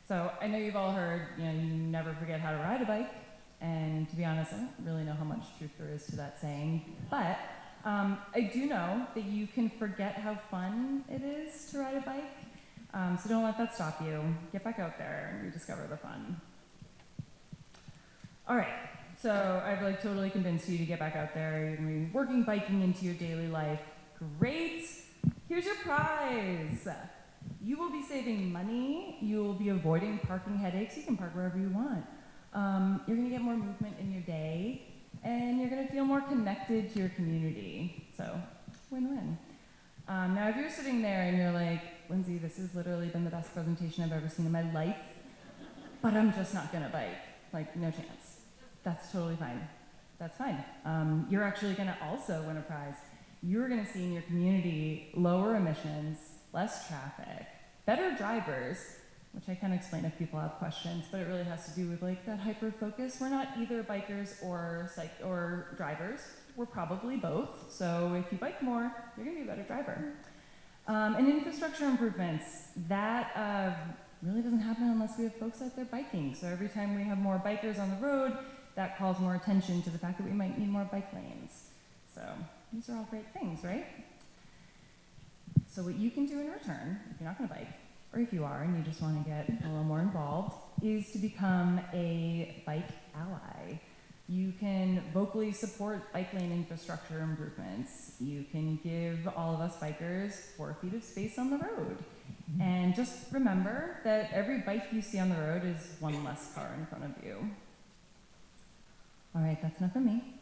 So I know you've all heard, you know, you never forget how to ride a bike, and And to be honest, I don't really know how much truth there is to that saying, but I do know that you can forget how fun it is to ride a bike. So don't let that stop you. Get back out there and rediscover the fun. All right, so I've like totally convinced you to get back out there. You're gonna be working biking into your daily life. Great. Here's your prize. You will be saving money. You will be avoiding parking headaches. You can park wherever you want. You're gonna get more movement in your day, and you're gonna feel more connected to your community. So, win-win. Now, if you're sitting there and you're like, Lindsay, this has literally been the best presentation I've ever seen in my life, but I'm just not gonna bike. Like, no chance. That's totally fine. That's fine. You're actually gonna also win a prize. You're gonna see in your community lower emissions, less traffic, better drivers, which I can explain if people have questions, but it really has to do with like that hyper focus. We're not either bikers or drivers. We're probably both. So if you bike more, you're gonna be a better driver. And infrastructure improvements, that really doesn't happen unless we have folks out there biking. So every time we have more bikers on the road, that calls more attention to the fact that we might need more bike lanes. So these are all great things, right? So what you can do in return, if you're not gonna bike, or if you are and you just wanna get a little more involved, is to become a bike ally. You can vocally support bike lane infrastructure improvements. You can give all of us bikers 4 feet of space on the road. And just remember that every bike you see on the road is one less car in front of you. All right, that's enough of me.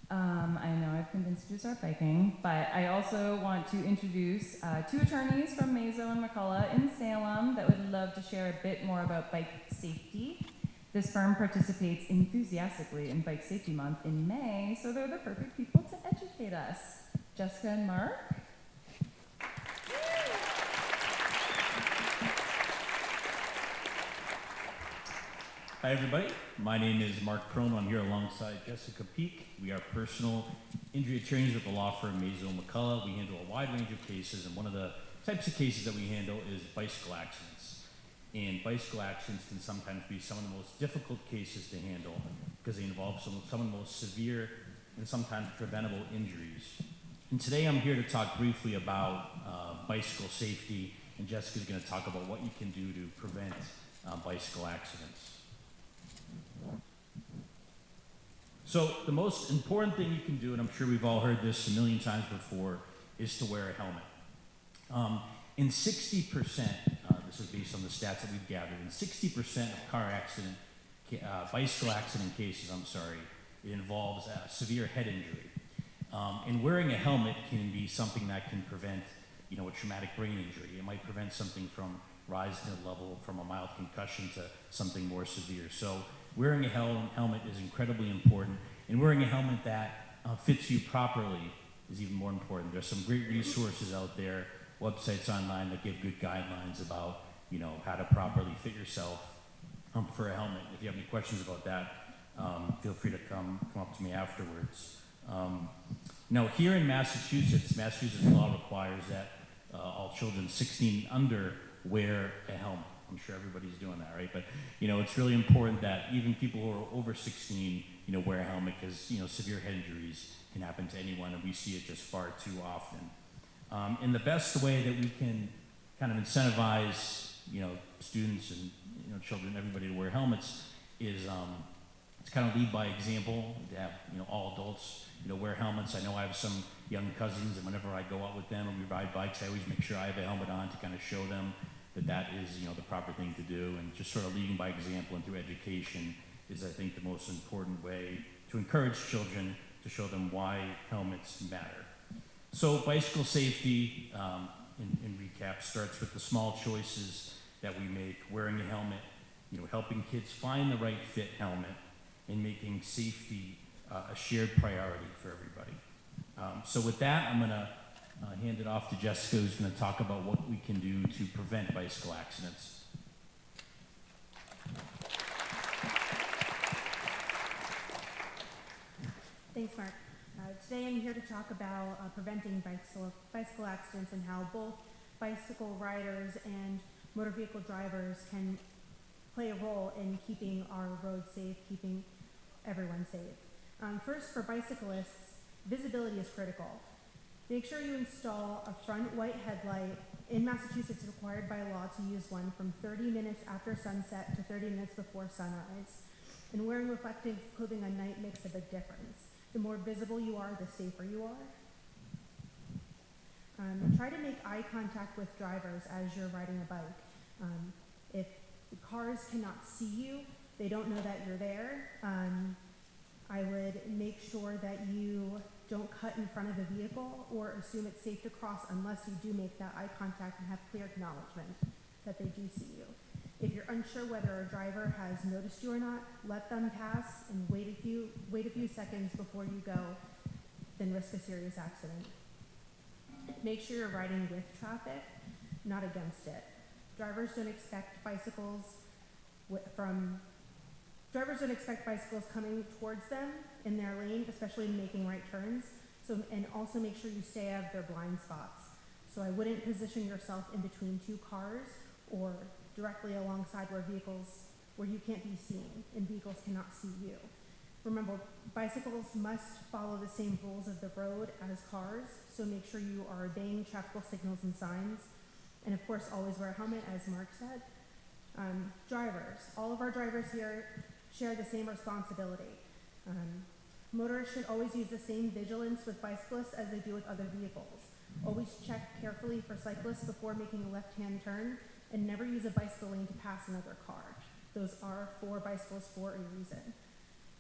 I know I've convinced you to start biking, but I also want to introduce 2 attorneys from Mazo and McCullough in Salem that would love to share a bit more about bike safety. This firm participates enthusiastically in Bike Safety Month in May, so they're the perfect people to educate us. Jessica and Mark. Hi everybody, my name is Mark Prohm. I'm here alongside Jessica Peak. We are personal injury attorneys with the law firm Mazo and McCullough. We handle a wide range of cases, and one of the types of cases that we handle is bicycle accidents. And bicycle accidents can sometimes be some of the most difficult cases to handle because they involve some of the most severe and sometimes preventable injuries. And today I'm here to talk briefly about bicycle safety, and Jessica's going to talk about what you can do to prevent bicycle accidents. So the most important thing you can do, and I'm sure we've all heard this a million times before, is to wear a helmet. In 60%, this is based on the stats that we've gathered, in 60% of bicycle accident cases, it involves a severe head injury. And wearing a helmet can be something that can prevent, a traumatic brain injury. It might prevent something from rising to the level from a mild concussion to something more severe. So wearing a helmet is incredibly important, and wearing a helmet that fits you properly is even more important. There's some great resources out there, websites online that give good guidelines about how to properly fit yourself for a helmet. If you have any questions about that, feel free to come up to me afterwards. Now here in Massachusetts law requires that all children 16 and under wear a helmet. I'm sure everybody's doing that, right? But it's really important that even people who are over 16, wear a helmet because severe head injuries can happen to anyone, and we see it just far too often. And the best way that we can kind of incentivize, students and children, everybody to wear helmets is to kind of lead by example. To have all adults wear helmets. I know I have some young cousins, and whenever I go out with them and we ride bikes, I always make sure I have a helmet on to kind of show them that is the proper thing to do. And just sort of leading by example and through education is, I think, the most important way to encourage children, to show them why helmets matter. So bicycle safety, in recap, starts with the small choices that we make: wearing a helmet, helping kids find the right fit helmet, and making safety a shared priority for everybody. So with that, I'm going to hand it off to Jessica, who's going to talk about what we can do to prevent bicycle accidents. Thanks, Mark. Today I'm here to talk about preventing bicycle accidents and how both bicycle riders and motor vehicle drivers can play a role in keeping our roads safe, keeping everyone safe. First, for bicyclists, visibility is critical. Make sure you install a front white headlight. In Massachusetts, it's required by law to use one from 30 minutes after sunset to 30 minutes before sunrise. And wearing reflective clothing at night makes a big difference. The more visible you are, the safer you are. Try to make eye contact with drivers as you're riding a bike. If the cars cannot see you, they don't know that you're there, I would make sure that you don't cut in front of a vehicle or assume it's safe to cross unless you do make that eye contact and have clear acknowledgement that they do see you. If you're unsure whether a driver has noticed you or not, let them pass and wait a few seconds before you go, then risk a serious accident. Make sure you're riding with traffic, not against it. Drivers don't expect bicycles coming towards them in their lane, especially making right turns. And also make sure you stay out of their blind spots. So I wouldn't position yourself in between two cars or directly alongside where you can't be seen and vehicles cannot see you. Remember, bicycles must follow the same rules of the road as cars, so make sure you are obeying traffic signals and signs. And of course, always wear a helmet, as Mark said. Drivers, all of our drivers here share the same responsibility. Motorists should always use the same vigilance with bicyclists as they do with other vehicles. Always check carefully for cyclists before making a left-hand turn, and never use a bicycle lane to pass another car. Those are for bicycles for a reason.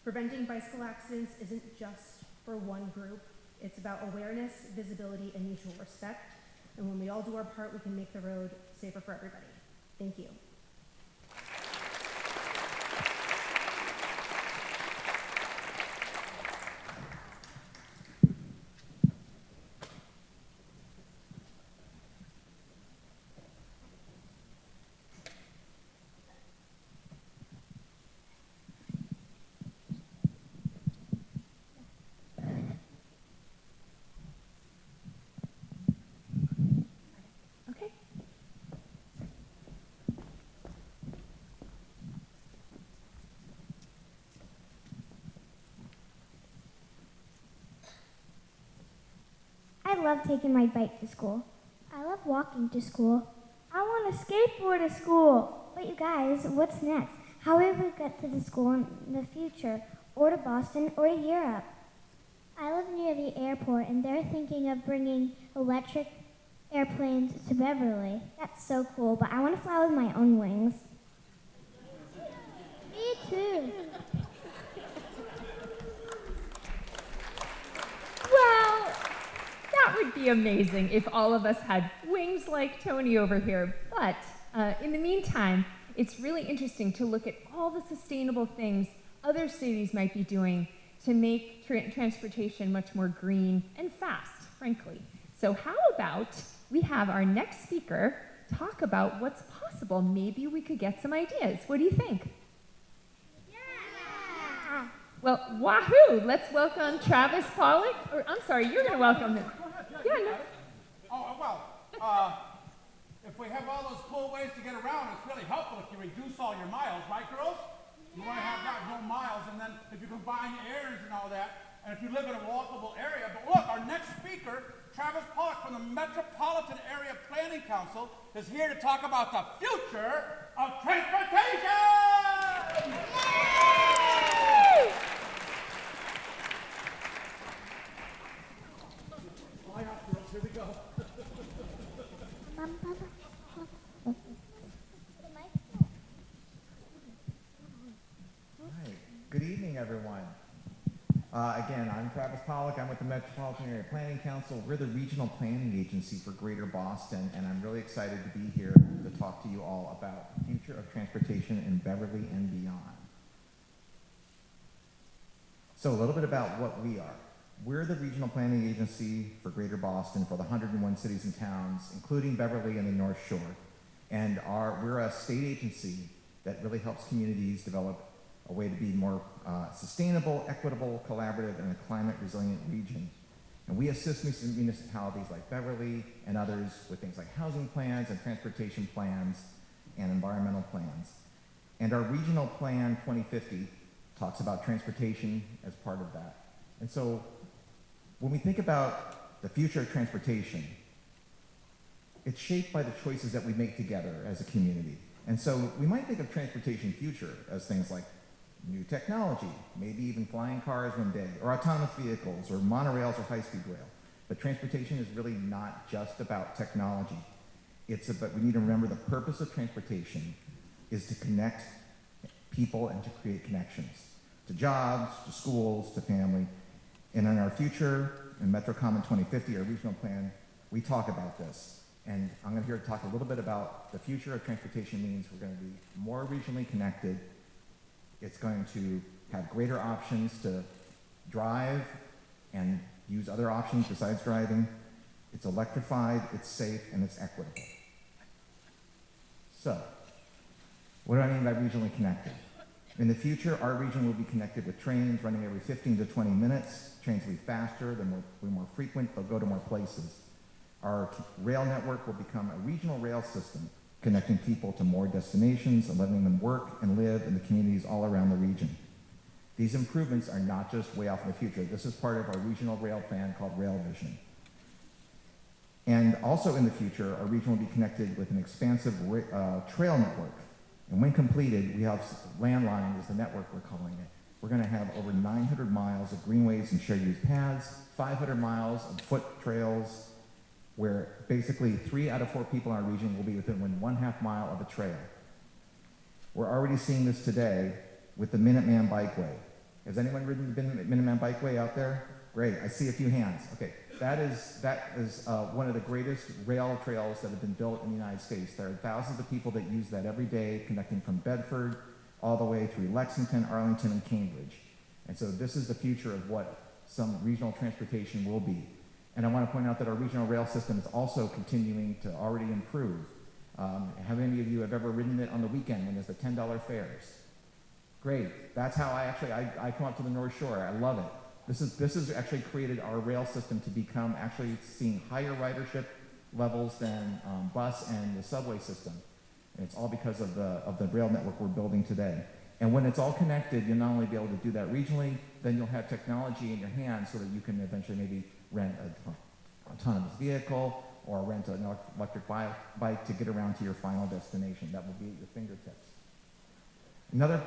Preventing bicycle accidents isn't just for one group. It's about awareness, visibility, and mutual respect. And when we all do our part, we can make the road safer for everybody. Thank you. I love taking my bike to school. I love walking to school. I want to skateboard to school. But you guys, what's next? How will we get to the school in the future, or to Boston, or to Europe? I live near the airport, and they're thinking of bringing electric airplanes to Beverly. That's so cool, but I want to fly with my own wings. Me too. Well, that would be amazing if all of us had wings like Tony over here. But in the meantime, it's really interesting to look at all the sustainable things other cities might be doing to make transportation much more green and fast, frankly. So how about we have our next speaker talk about what's possible? Maybe we could get some ideas. What do you think? Yeah! Well, wahoo! Let's welcome Travis Pollock. Or I'm sorry, you're going to welcome him. Yeah, no. Oh, well, if we have all those cool ways to get around, it's really helpful if you reduce all your miles, right, girls? You want to have that no miles, and then if you combine errands and all that, and if you live in a walkable area. But look, our next speaker, Travis Pollock from the Metropolitan Area Planning Council, is here to talk about the future of transportation! Yay! Line up, girls, here we go. Good evening, everyone. Again, I'm Travis Pollock. I'm with the Metropolitan Area Planning Council. We're the regional planning agency for Greater Boston, and I'm really excited to be here to talk to you all about the future of transportation in Beverly and beyond. So a little bit about what we are. We're the regional planning agency for Greater Boston for the 101 cities and towns, including Beverly and the North Shore. And we're a state agency that really helps communities develop a way to be more sustainable, equitable, collaborative, and a climate-resilient region. And we assist municipalities like Beverly and others with things like housing plans and transportation plans and environmental plans. And our regional plan 2050 talks about transportation as part of that. And so when we think about the future of transportation, it's shaped by the choices that we make together as a community. And so we might think of transportation future as things like new technology, maybe even flying cars one day, or autonomous vehicles, or monorails or high-speed rail. But transportation is really not just about technology. It's about, we need to remember the purpose of transportation is to connect people and to create connections to jobs, to schools, to family. And in our future, in MetroCom in 2050, our regional plan, we talk about this. And I'm going to hear talk a little bit about the future of transportation means we're going to be more regionally connected. It's going to have greater options to drive and use other options besides driving. It's electrified, it's safe, and it's equitable. So, what do I mean by regionally connected? In the future, our region will be connected with trains running every 15 to 20 minutes. Trains will be faster, they'll be more frequent, they'll go to more places. Our rail network will become a regional rail system, connecting people to more destinations and letting them work and live in the communities all around the region. These improvements are not just way off in the future. This is part of our regional rail plan called Rail Vision. And also in the future, our region will be connected with an expansive trail network. And when completed, we have Landline is the network we're calling it. We're going to have over 900 miles of greenways and shared use paths, 500 miles of foot trails, where basically 3 out of 4 people in our region will be within 1/2 mile of a trail. We're already seeing this today with the Minuteman Bikeway. Has anyone ridden the Minuteman Bikeway out there? Great, I see a few hands. Okay, that is one of the greatest rail trails that have been built in the United States. There are thousands of people that use that every day, connecting from Bedford all the way through Lexington, Arlington, and Cambridge. And so this is the future of what some regional transportation will be. And I want to point out that our regional rail system is also continuing to already improve. How many of you have ever ridden it on the weekend when there's the $10 fares? Great. That's how I come up to the North Shore. I love it. This has actually created our rail system to become actually seeing higher ridership levels than bus and the subway system. And it's all because of the rail network we're building today. And when it's all connected, you'll not only be able to do that regionally, then you'll have technology in your hands so that you can eventually maybe rent an autonomous vehicle or rent an electric bike to get around to your final destination. That will be at your fingertips. Another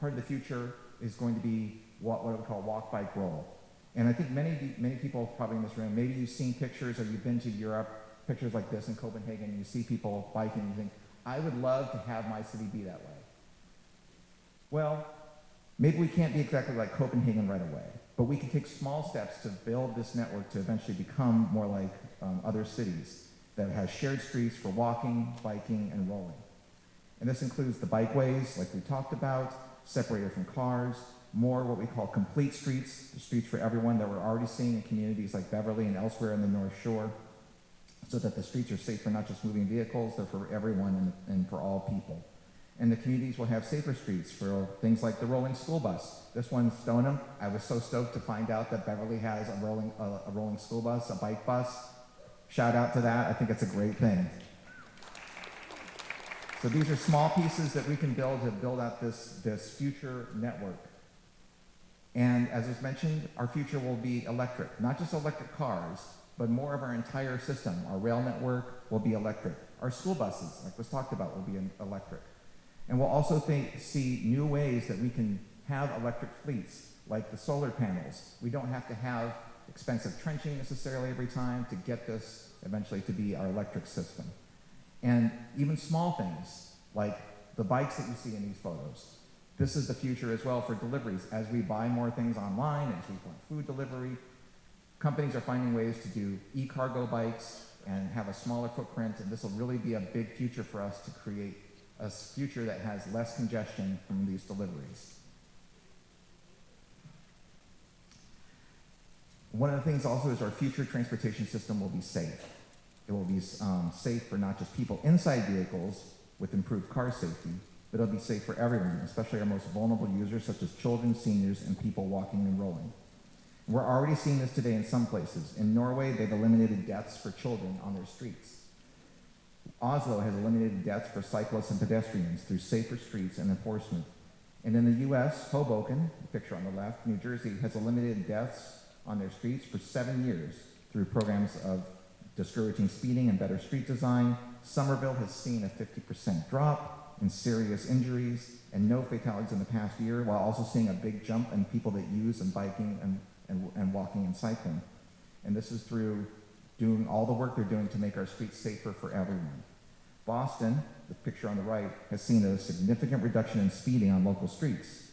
part of the future is going to be what we call walk, bike, roll. And I think many people probably in this room, maybe you've seen pictures or you've been to Europe, pictures like this in Copenhagen, and you see people biking and you think, I would love to have my city be that way. Well, maybe we can't be exactly like Copenhagen right away, but we can take small steps to build this network to eventually become more like other cities that have shared streets for walking, biking, and rolling. And this includes the bikeways, like we talked about, separated from cars, more what we call complete streets, the streets for everyone that we're already seeing in communities like Beverly and elsewhere in the North Shore, so that the streets are safe for not just moving vehicles, they're for everyone and for all people. And the communities will have safer streets for things like the rolling school bus. This one's Stoneham. I was so stoked to find out that Beverly has a rolling school bus, a bike bus. Shout out to that. I think it's a great thing. So these are small pieces that we can build to build out this future network. And as was mentioned, our future will be electric. Not just electric cars, but more of our entire system. Our rail network will be electric. Our school buses, like was talked about, will be electric. And we'll also see new ways that we can have electric fleets, like the solar panels. We don't have to have expensive trenching necessarily every time to get this eventually to be our electric system. And even small things, like the bikes that you see in these photos. This is the future as well for deliveries. As we buy more things online, as we want food delivery, companies are finding ways to do e-cargo bikes and have a smaller footprint, and this will really be a big future for us to create a future that has less congestion from these deliveries. One of the things also is our future transportation system will be safe. It will be safe for not just people inside vehicles with improved car safety, but it'll be safe for everyone, especially our most vulnerable users such as children, seniors, and people walking and rolling. We're already seeing this today in some places. In Norway, they've eliminated deaths for children on their streets. Oslo has eliminated deaths for cyclists and pedestrians through safer streets and enforcement. And in the US, Hoboken, the picture on the left, New Jersey, has eliminated deaths on their streets for 7 years through programs of discouraging speeding and better street design. Somerville has seen a 50% drop in serious injuries and no fatalities in the past year, while also seeing a big jump in people that use and biking and walking and cycling. And this is through doing all the work they're doing to make our streets safer for everyone. Boston, the picture on the right, has seen a significant reduction in speeding on local streets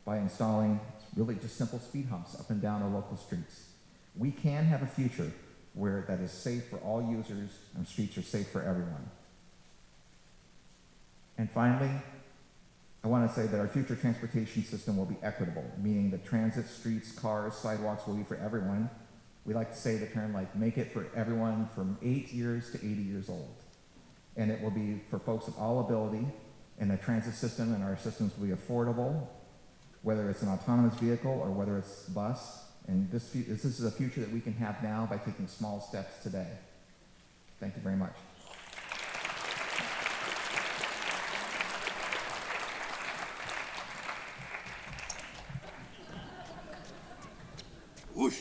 by installing really just simple speed humps up and down our local streets. We can have a future where that is safe for all users and streets are safe for everyone. And finally, I want to say that our future transportation system will be equitable, meaning that transit, streets, cars, sidewalks will be for everyone. We like to say the term like, make it for everyone from 8 years to 80 years old. And it will be for folks of all ability, and the transit system and our systems will be affordable, whether it's an autonomous vehicle or whether it's bus. And this is a future that we can have now by taking small steps today. Thank you very much. Whoosh.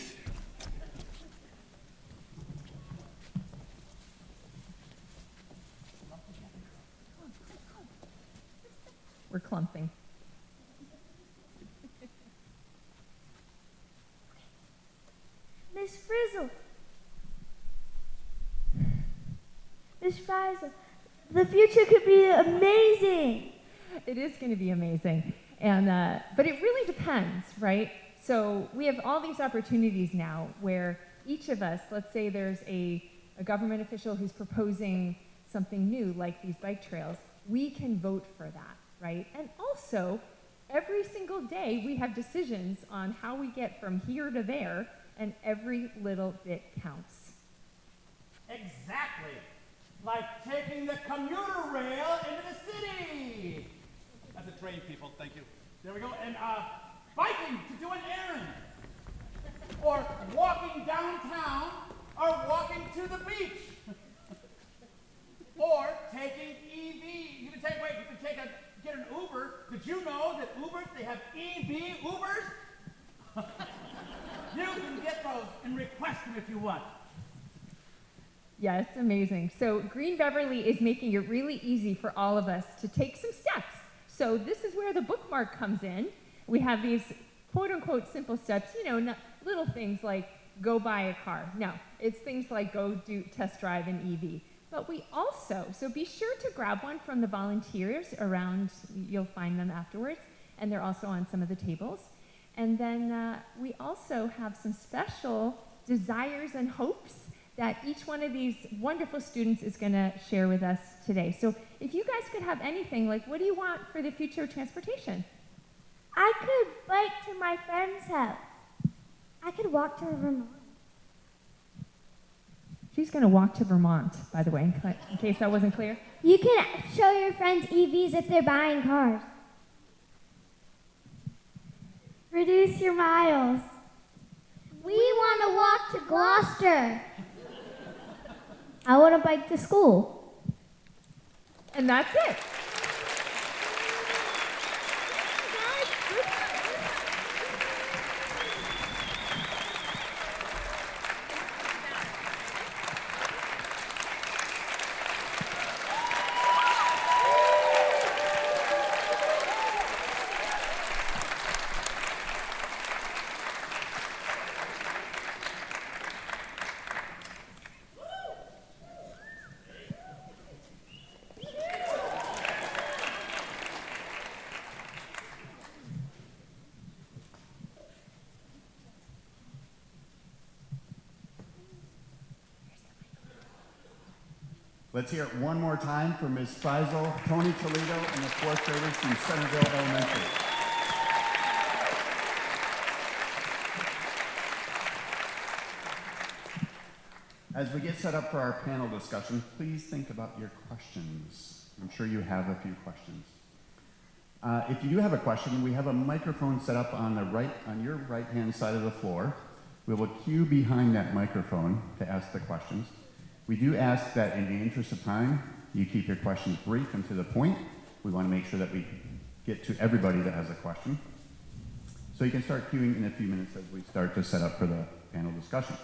We're clumping. Miss Frizzle. Miss Frizzle, the future could be amazing. It is going to be amazing. And, but it really depends, right? So we have all these opportunities now where each of us, let's say there's a government official who's proposing something new, like these bike trails, we can vote for that, right? And also, every single day we have decisions on how we get from here to there, and every little bit counts. Exactly. Like taking the commuter rail into the city. That's a train, people. Thank you. There we go. And biking to do an errand. Or walking downtown, or walking to the beach. Or taking EV. You can get an Uber. Did you know that Ubers, they have EV Ubers? You can get those and request them if you want. Yeah, it's amazing. So Green Beverly is making it really easy for all of us to take some steps. So this is where the bookmark comes in. We have these quote-unquote simple steps, you know, not little things like go buy a car. No, it's things like go do test drive an EV. But we also, so be sure to grab one from the volunteers around, you'll find them afterwards, and they're also on some of the tables. And then we also have some special desires and hopes that each one of these wonderful students is going to share with us today. So if you guys could have anything, like what do you want for the future of transportation? I could bike to my friend's house. I could walk to Vermont. She's going to walk to Vermont, by the way, in case that wasn't clear. You can show your friends EVs if they're buying cars. Reduce your miles. We want to walk to Gloucester. I want to bike to school. And that's it. Let's hear it one more time for Ms. Frizzle, Tony Toledo, and the fourth graders from Centerville Elementary. As we get set up for our panel discussion, please think about your questions. I'm sure you have a few questions. If you do have a question, we have a microphone set up on your right-hand side of the floor. We will queue behind that microphone to ask the questions. We do ask that in the interest of time, you keep your questions brief and to the point. We want to make sure that we get to everybody that has a question. So you can start queuing in a few minutes as we start to set up for the panel discussion.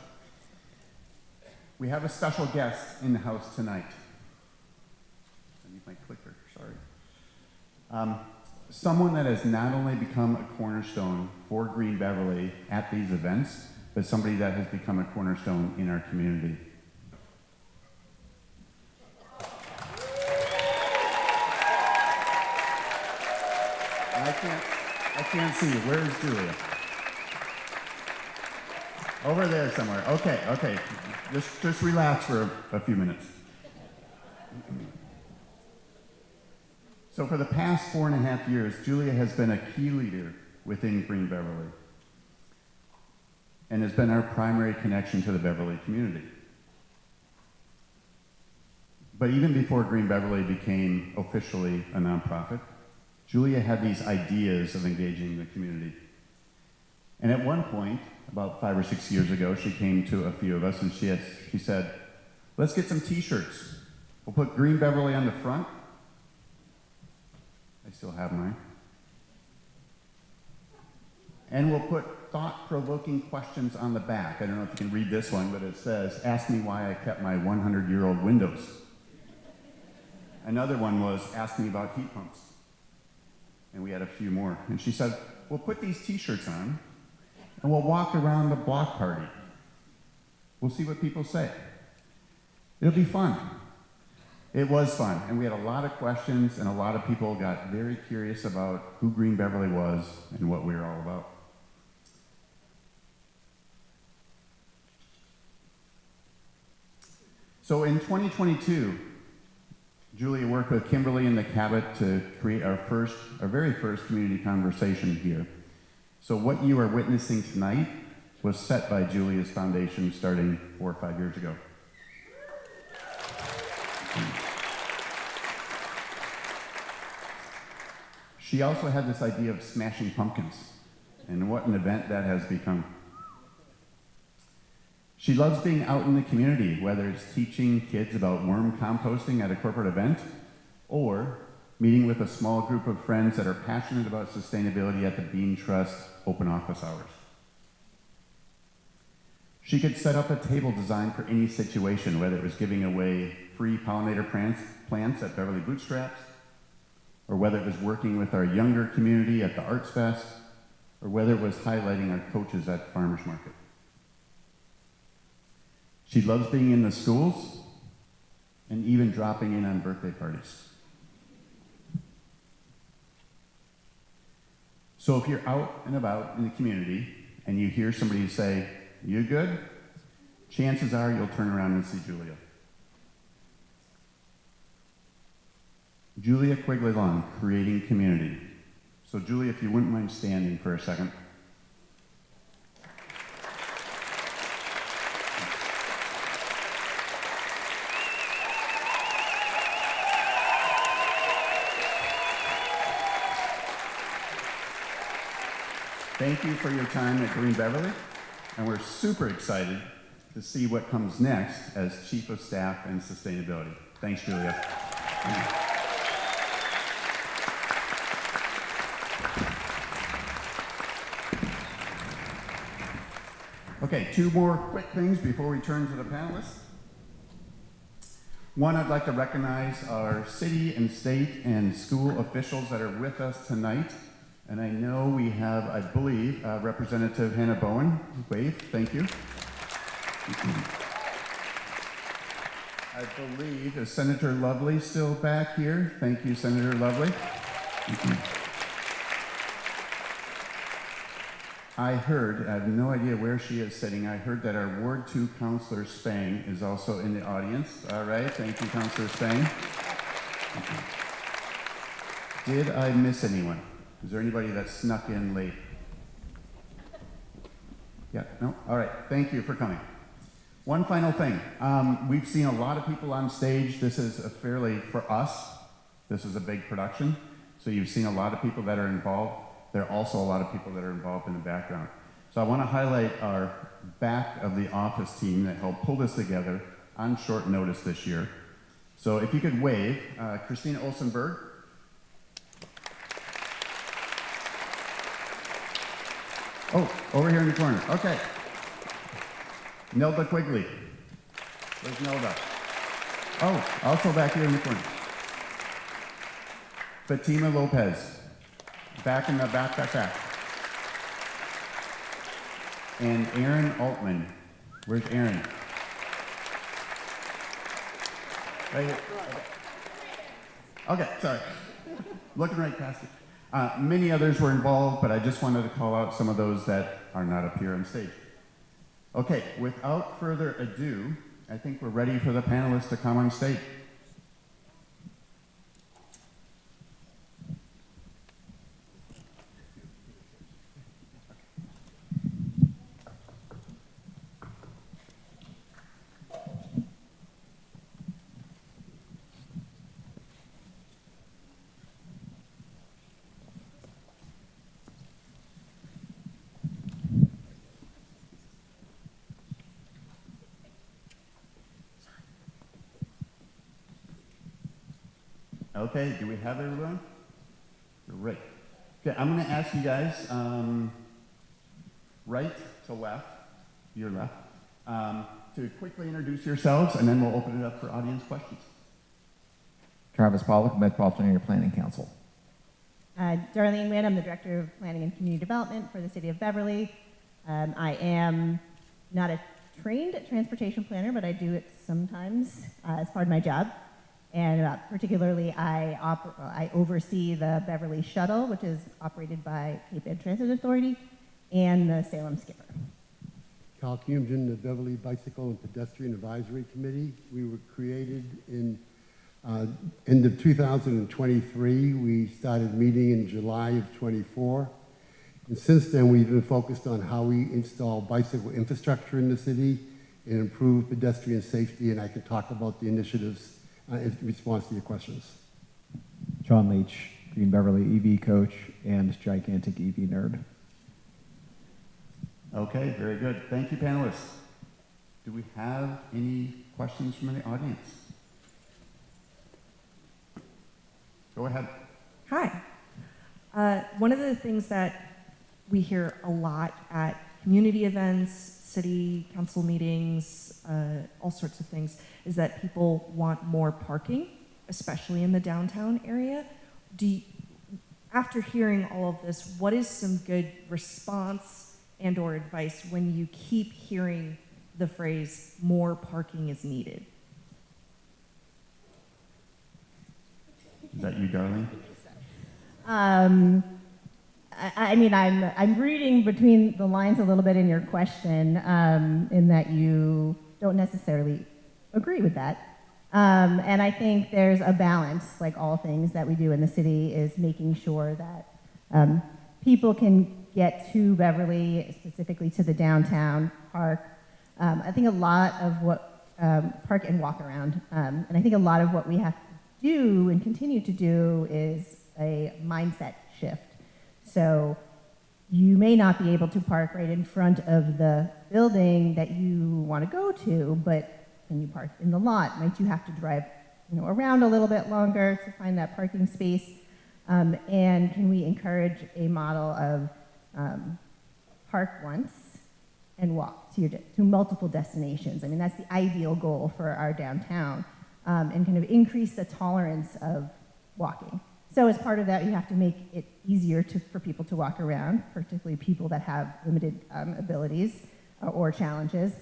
We have a special guest in the house tonight. I need my clicker, sorry. Someone that has not only become a cornerstone for Green Beverly at these events, but somebody that has become a cornerstone in our community. I can't see you. Where is Julia? Over there somewhere. Okay. Just relax for a few minutes. So for the past 4.5 years, Julia has been a key leader within Green Beverly and has been our primary connection to the Beverly community. But even before Green Beverly became officially a nonprofit, Julia had these ideas of engaging the community. And at one point, about 5 or 6 years ago, she came to a few of us and she said, let's get some t-shirts. We'll put Green Beverly on the front. I still have mine. And we'll put thought-provoking questions on the back. I don't know if you can read this one, but it says, ask me why I kept my 100-year-old windows. Another one was, ask me about heat pumps. And we had a few more. And she said, we'll put these t-shirts on, and we'll walk around the block party. We'll see what people say. It'll be fun. It was fun, and we had a lot of questions, and a lot of people got very curious about who Green Beverly was and what we were all about. So in 2022, Julia worked with Kimberly and the Cabot to create our very first community conversation here. So what you are witnessing tonight was set by Julia's foundation starting 4 or 5 years ago. She also had this idea of smashing pumpkins, and what an event that has become. She loves being out in the community, whether it's teaching kids about worm composting at a corporate event, or meeting with a small group of friends that are passionate about sustainability at the Bean Trust open office hours. She could set up a table designed for any situation, whether it was giving away free pollinator plants at Beverly Bootstraps, or whether it was working with our younger community at the Arts Fest, or whether it was highlighting our coaches at Farmers Market. She loves being in the schools and even dropping in on birthday parties. So if you're out and about in the community and you hear somebody say, "You good?" chances are you'll turn around and see Julia. Julia Quigley-Long, creating community. So Julia, if you wouldn't mind standing for a second. Thank you for your time at Green Beverly, and we're super excited to see what comes next as Chief of Staff and Sustainability. Thanks, Julia. Okay, 2 more quick things before we turn to the panelists. One, I'd like to recognize our city and state and school officials that are with us tonight. And I know we have, I believe, Representative Hannah Bowen. Wave, thank you. I believe, is Senator Lovely still back here? Thank you, Senator Lovely. I heard, I have no idea where she is sitting, I heard that our Ward 2 Councilor Spang is also in the audience. All right, thank you, Councilor Spang. Did I miss anyone? Is there anybody that snuck in late? Yeah, no? All right, thank you for coming. One final thing. We've seen a lot of people on stage. This is for us, this is a big production. So you've seen a lot of people that are involved. There are also a lot of people that are involved in the background. So I want to highlight our back of the office team that helped pull this together on short notice this year. So if you could wave, Christina Olsenberg. Oh, over here in the corner. Okay. Nelda Quigley. Where's Nelda? Oh, also back here in the corner. Fatima Lopez. Back in the back. And Aaron Altman. Where's Aaron? Right here. Okay, sorry. Looking right past it. Many others were involved, but I just wanted to call out some of those that are not up here on stage. Okay, without further ado, I think we're ready for the panelists to come on stage. Okay, do we have everyone? Great. Okay, I'm going to ask you guys, right to left, your left, to quickly introduce yourselves, and then we'll open it up for audience questions. Travis Pollock, Metropolitan Area Planning Council. Darlene Wynn, I'm the Director of Planning and Community Development for the City of Beverly. I am not a trained transportation planner, but I do it sometimes as part of my job. And particularly, I oversee the Beverly Shuttle, which is operated by Cape Ed Transit Authority, and the Salem Skipper. Kyle Cumgen, the Beverly Bicycle and Pedestrian Advisory Committee. We were created in end of 2023. We started meeting in July of 24. And since then, we've been focused on how we install bicycle infrastructure in the city and improve pedestrian safety, and I can talk about the initiatives in response to your questions. John Leach, Green Beverly EV coach and gigantic EV nerd. Okay, very good. Thank you, panelists. Do we have any questions from the audience? Go ahead. Hi. One of the things that we hear a lot at community events, city council meetings, all sorts of things, is that people want more parking, especially in the downtown area. After hearing all of this, what is some good response and or advice when you keep hearing the phrase, more parking is needed? Is that you, Darlene? I mean, I'm reading between the lines a little bit in your question, in that you don't necessarily agree with that. And I think there's a balance, like all things that we do in the city, is making sure that people can get to Beverly, specifically to the downtown park. I think a lot of what, park and walk around, and I think a lot of what we have to do and continue to do is a mindset shift. So you may not be able to park right in front of the building that you want to go to, but can you park in the lot? Might you have to drive, around a little bit longer to find that parking space? And can we encourage a model of park once and walk to multiple destinations? I mean, that's the ideal goal for our downtown, and kind of increase the tolerance of walking. So as part of that, you have to make it easier for people to walk around, particularly people that have limited abilities or challenges.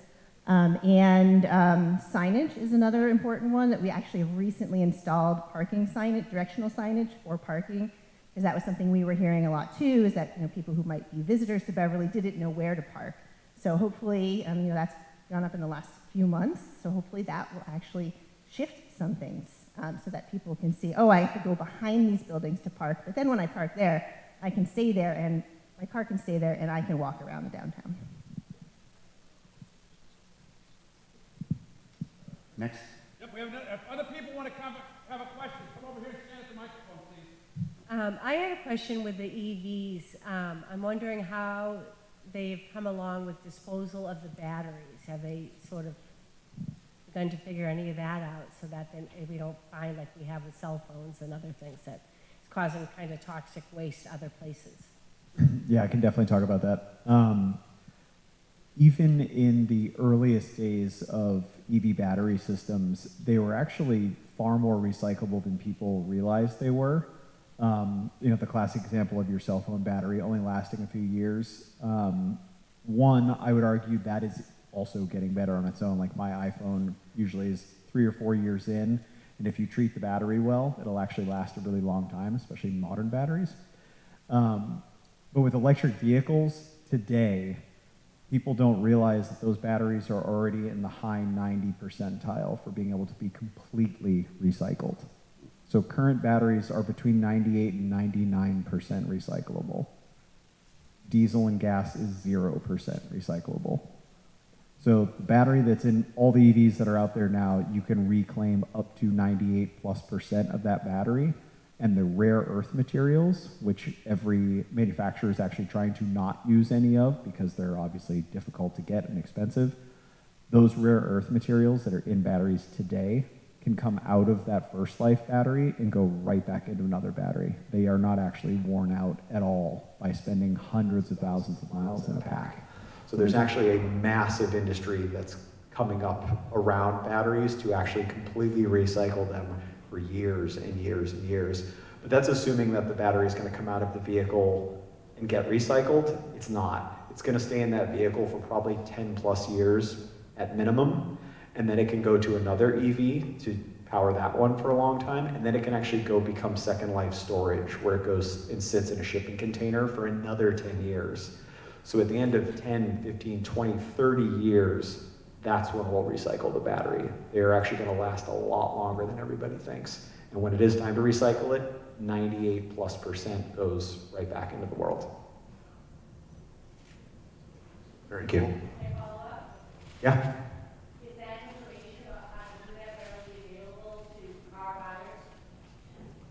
And signage is another important one that we actually have recently installed parking signage, directional signage for parking, because that was something we were hearing a lot too, is that people who might be visitors to Beverly didn't know where to park. So hopefully, that's gone up in the last few months, so hopefully that will actually shift some things. So that people can see, oh, I have to go behind these buildings to park, but then when I park there, I can stay there and my car can stay there and I can walk around the downtown. Next. Yep, we have another, if other people want to come have a question, come over here and stand at the microphone, please. I had a question with the EVs. I'm wondering how they've come along with disposal of the batteries. Have they sort of begun to figure any of that out so that then we don't find, like we have with cell phones and other things, that it's causing kind of toxic waste other places? Yeah, I can definitely talk about that. Even in the earliest days of EV battery systems, they were actually far more recyclable than people realized they were. The classic example of your cell phone battery only lasting a few years. One, I would argue that is also getting better on its own. Like my iPhone usually is 3 or 4 years in, and if you treat the battery well, it'll actually last a really long time, especially modern batteries. But with electric vehicles today, people don't realize that those batteries are already in the high 90 percentile for being able to be completely recycled. So current batteries are between 98 and 99% recyclable. Diesel and gas is 0% recyclable. So the battery that's in all the EVs that are out there now, you can reclaim up to 98+% of that battery. And the rare earth materials, which every manufacturer is actually trying to not use any of because they're obviously difficult to get and expensive, those rare earth materials that are in batteries today can come out of that first life battery and go right back into another battery. They are not actually worn out at all by spending hundreds of thousands of miles in a pack. So there's actually a massive industry that's coming up around batteries to actually completely recycle them for years and years and years. But that's assuming that the battery is going to come out of the vehicle and get recycled. It's not. It's going to stay in that vehicle for probably 10 plus years at minimum, and then it can go to another EV to power that one for a long time, and then it can actually go become second life storage, where it goes and sits in a shipping container for another 10 years. So at the end of 10, 15, 20, 30 years, that's when we'll recycle the battery. They're actually going to last a lot longer than everybody thinks. And when it is time to recycle it, 98+% goes right back into the world. Very cool. Can I follow up? Yeah. Is that information about how to do that readily available to car buyers?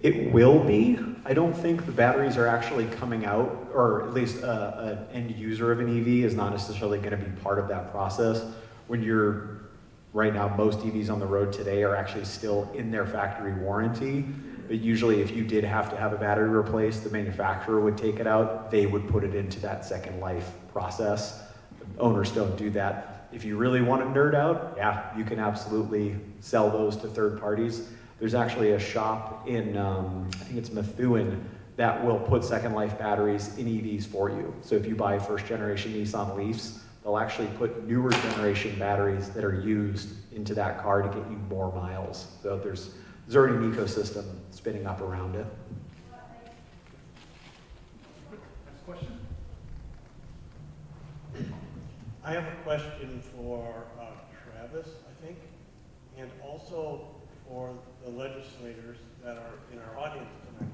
It will be. I don't think the batteries are actually coming out, or at least an end user of an EV is not necessarily going to be part of that process. When you're, right now, most EVs on the road today are actually still in their factory warranty. But usually if you did have to have a battery replaced, the manufacturer would take it out. They would put it into that second life process. The owners don't do that. If you really want to nerd out, yeah, you can absolutely sell those to third parties. There's actually a shop in, I think it's Methuen, that will put second life batteries in EVs for you. So if you buy first generation Nissan Leafs, they'll actually put newer generation batteries that are used into that car to get you more miles. So there's already an ecosystem spinning up around it. Next question. I have a question for Travis, I think, and also for the legislators that are in our audience tonight.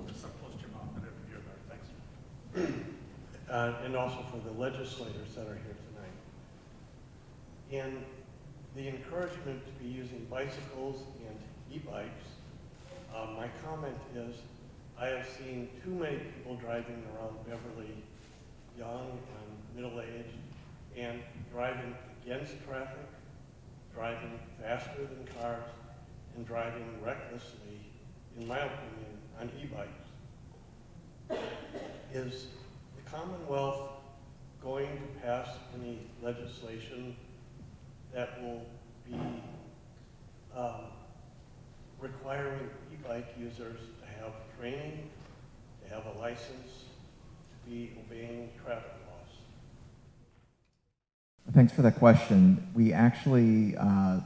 Just close your mouth, I didn't hear that, thanks. And also for the legislators that are here tonight. And the encouragement to be using bicycles and e-bikes, my comment is I have seen too many people driving around Beverly, young and middle-aged, and driving against traffic, driving faster than cars, and driving recklessly, in my opinion, on e-bikes. Is the Commonwealth going to pass any legislation that will be requiring e-bike users to have training, to have a license, to be obeying traffic laws? Thanks for that question. We actually,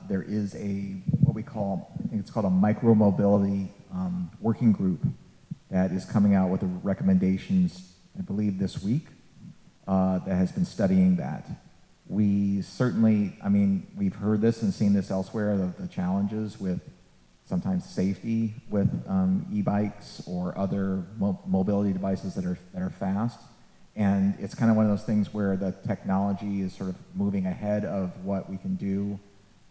there is what we call, I think it's called a micro-mobility working group that is coming out with the recommendations, I believe this week, that has been studying that. We certainly, we've heard this and seen this elsewhere, the challenges with sometimes safety with e-bikes or other mobility devices that are fast. And it's kind of one of those things where the technology is sort of moving ahead of what we can do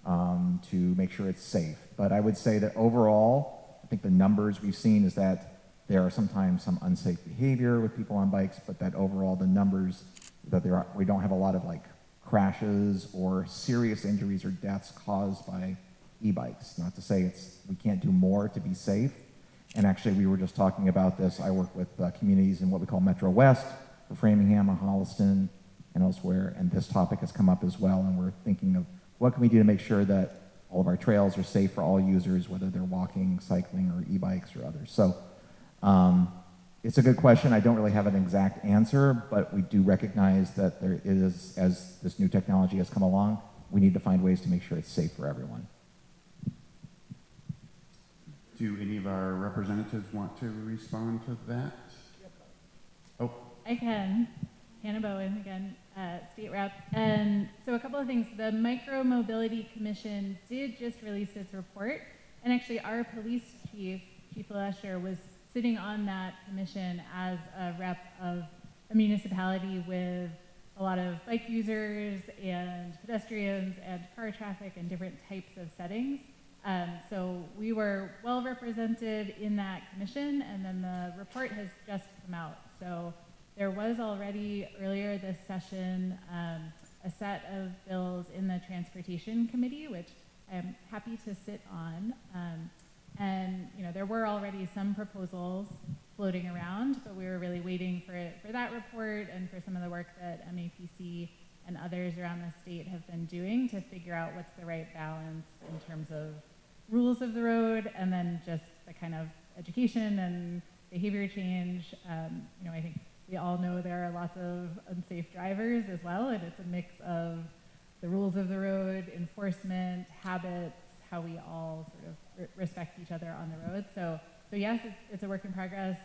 to make sure it's safe. But I would say that overall, I think the numbers we've seen is that there are sometimes some unsafe behavior with people on bikes, but that overall the numbers that we don't have a lot of crashes or serious injuries or deaths caused by e-bikes. Not to say we can't do more to be safe, And actually, we were just talking about this. I work with communities in what we call Metro West, for Framingham and Holliston and elsewhere, and this topic has come up as well, and we're thinking of what can we do to make sure that all of our trails are safe for all users, whether they're walking, cycling, or e-bikes or others. So it's a good question. I don't really have an exact answer, but we do recognize that there is, as this new technology has come along, we need to find ways to make sure it's safe for everyone. Do any of our representatives want to respond to that? Oh. I can. Hannah Bowen again, State Rep. And so a couple of things. The Micro Mobility Commission did just release its report. And actually our police chief, Chief Lesher, was sitting on that commission as a rep of a municipality with a lot of bike users and pedestrians and car traffic and different types of settings. So we were well represented in that commission, and then the report has just come out. So there was already earlier this session a set of bills in the Transportation Committee, which I'm happy to sit on. And you know, there were already some proposals floating around, but we were really waiting for that report and for some of the work that MAPC and others around the state have been doing to figure out what's the right balance in terms of rules of the road and then just the kind of education and behavior change. You know, I think we all know there are lots of unsafe drivers as well, and it's a mix of the rules of the road, enforcement, habits, how we all sort of respect each other on the road. So yes, it's a work in progress.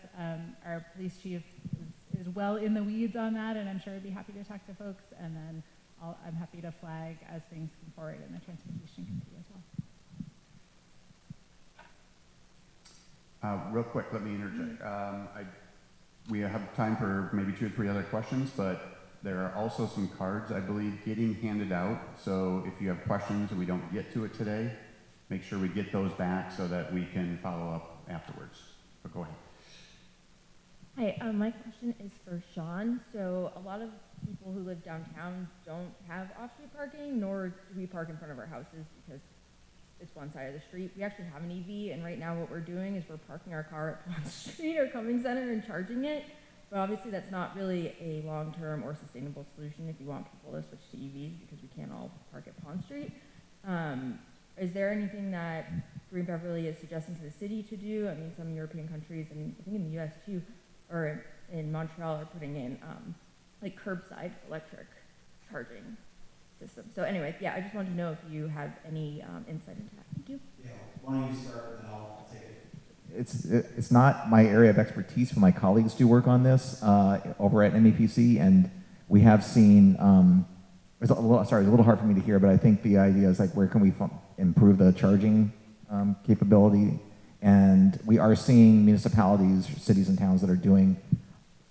Our police chief is well in the weeds on that, and I'm sure I'd be happy to talk to folks, and then I'm happy to flag as things come forward in the Transportation Committee as well. Real quick, let me interject. We have time for maybe 2 or 3 other questions, but there are also some cards, I believe, getting handed out. So if you have questions and we don't get to it today, make sure we get those back so that we can follow up afterwards. But go ahead. Hi, my question is for Sean. So a lot of people who live downtown don't have off-street parking, nor do we park in front of our houses because it's one side of the street. We actually have an EV, and right now what we're doing is we're parking our car at Pond Street or Cumming Center and charging it. But obviously that's not really a long-term or sustainable solution if you want people to switch to EVs because we can't all park at Pond Street. Is there anything that Green Beverly is suggesting to the city to do? I mean, some European countries, and I think in the US too, or in Montreal, are putting in like curbside electric charging system. So anyway, yeah, I just wanted to know if you have any insight into that. Thank you. Yeah, why don't you start and then I'll take it. It's not my area of expertise, but my colleagues do work on this over at MAPC, and we have seen, it's a little hard for me to hear, but I think the idea is like, where can we improve the charging capability? And we are seeing municipalities, cities and towns that are doing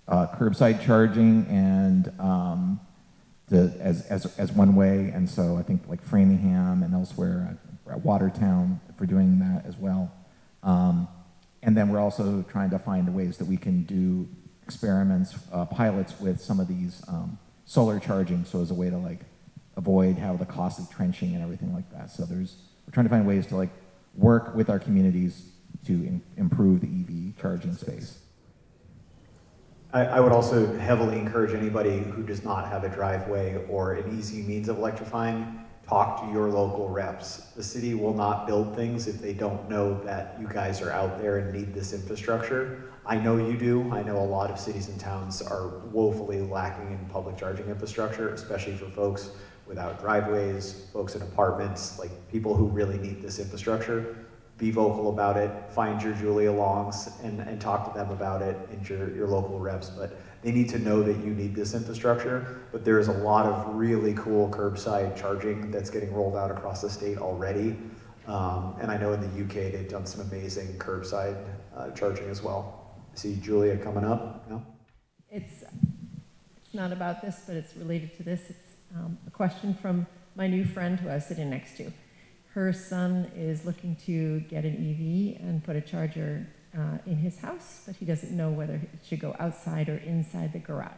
curbside charging and as one way, and so I think like Framingham and elsewhere, at Watertown, for doing that as well. And then we're also trying to find ways that we can do experiments, pilots with some of these solar charging, so as a way to like avoid how the costly trenching and everything like that. So we're trying to find ways to like work with our communities to improve the EV charging space. I would also heavily encourage anybody who does not have a driveway or an easy means of electrifying, talk to your local reps. The city will not build things if they don't know that you guys are out there and need this infrastructure. I know you do. I know a lot of cities and towns are woefully lacking in public charging infrastructure, especially for folks without driveways, folks in apartments, like people who really need this infrastructure. Be vocal about it, find your Julia Longs and talk to them about it and your local reps, but they need to know that you need this infrastructure. But there's a lot of really cool curbside charging that's getting rolled out across the state already. And I know in the UK they've done some amazing curbside charging as well. I see Julia coming up. No? It's not about this, but it's related to this. It's a question from my new friend who I was sitting next to. Her son is looking to get an EV and put a charger in his house, but he doesn't know whether it should go outside or inside the garage.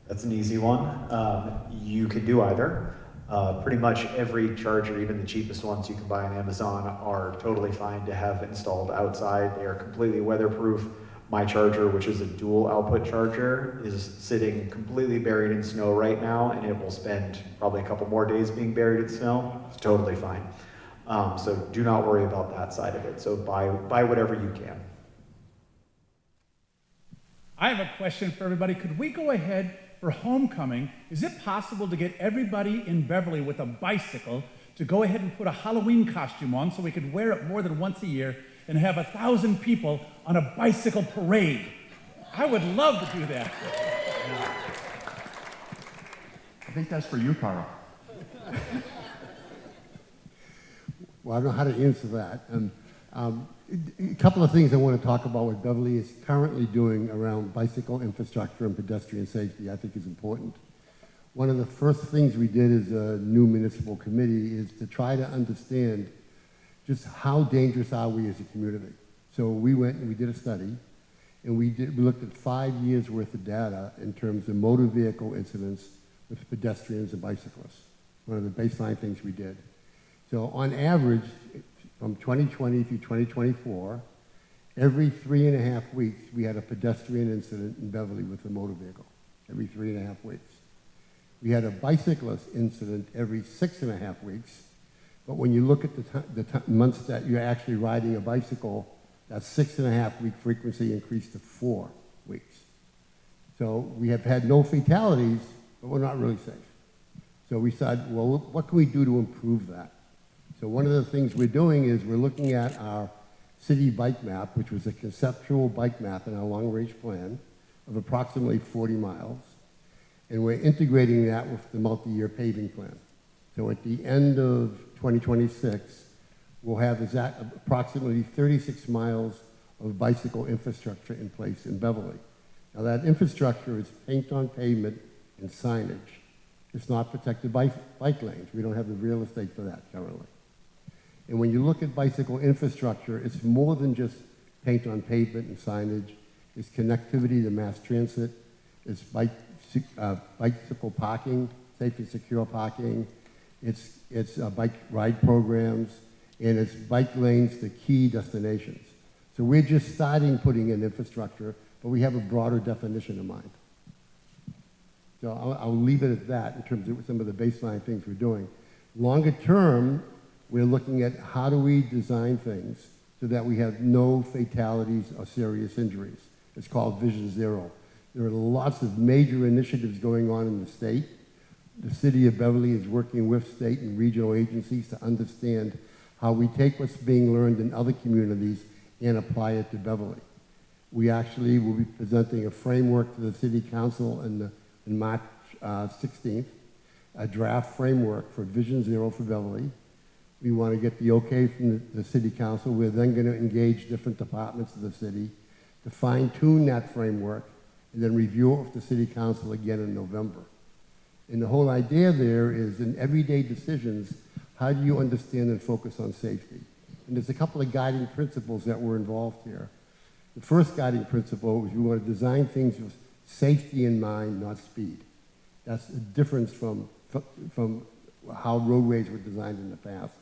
That's an easy one. You could do either. Pretty much every charger, even the cheapest ones you can buy on Amazon, are totally fine to have installed outside. They are completely weatherproof. My charger, which is a dual output charger, is sitting completely buried in snow right now, and it will spend probably a couple more days being buried in snow. It's totally fine. So do not worry about that side of it. So buy whatever you can. I have a question for everybody. Could we go ahead for homecoming? Is it possible to get everybody in Beverly with a bicycle to go ahead and put a Halloween costume on so we could wear it more than once a year and have 1,000 people on a bicycle parade? I would love to do that. I think that's for you, Carl. Well, I don't know how to answer that. A couple of things I want to talk about what Beverly is currently doing around bicycle infrastructure and pedestrian safety I think is important. One of the first things we did as a new municipal committee is to try to understand just how dangerous are we as a community. So we went and we did a study, and we looked at 5 years worth of data in terms of motor vehicle incidents with pedestrians and bicyclists. One of the baseline things we did. So on average, from 2020 through 2024, every 3.5 weeks, we had a pedestrian incident in Beverly with a motor vehicle, every 3.5 weeks. We had a bicyclist incident every 6.5 weeks, but when you look at the months that you're actually riding a bicycle, that 6.5 week frequency increased to 4 weeks. So we have had no fatalities, but we're not really safe. So we said, well, what can we do to improve that? So one of the things we're doing is we're looking at our city bike map, which was a conceptual bike map in our long-range plan of approximately 40 miles, and we're integrating that with the multi-year paving plan. So at the end of 2026, we'll have approximately 36 miles of bicycle infrastructure in place in Beverly. Now that infrastructure is paint on pavement and signage. It's not protected by bike lanes. We don't have the real estate for that currently. And when you look at bicycle infrastructure, it's more than just paint on pavement and signage. It's connectivity to mass transit. It's bicycle parking, safe and secure parking. It's bike ride programs, and it's bike lanes to key destinations. So we're just starting putting in infrastructure, but we have a broader definition in mind. So I'll leave it at that in terms of some of the baseline things we're doing. Longer term, we're looking at how do we design things so that we have no fatalities or serious injuries. It's called Vision Zero. There are lots of major initiatives going on in the state. The city of Beverly is working with state and regional agencies to understand how we take what's being learned in other communities and apply it to Beverly. We actually will be presenting a framework to the city council in March 16th, a draft framework for Vision Zero for Beverly. We want to get the okay from the city council. We're then going to engage different departments of the city to fine-tune that framework and then review it with the city council again in November. And the whole idea there is in everyday decisions, how do you understand and focus on safety? And there's a couple of guiding principles that were involved here. The first guiding principle is we want to design things with safety in mind, not speed. That's a difference from how roadways were designed in the past.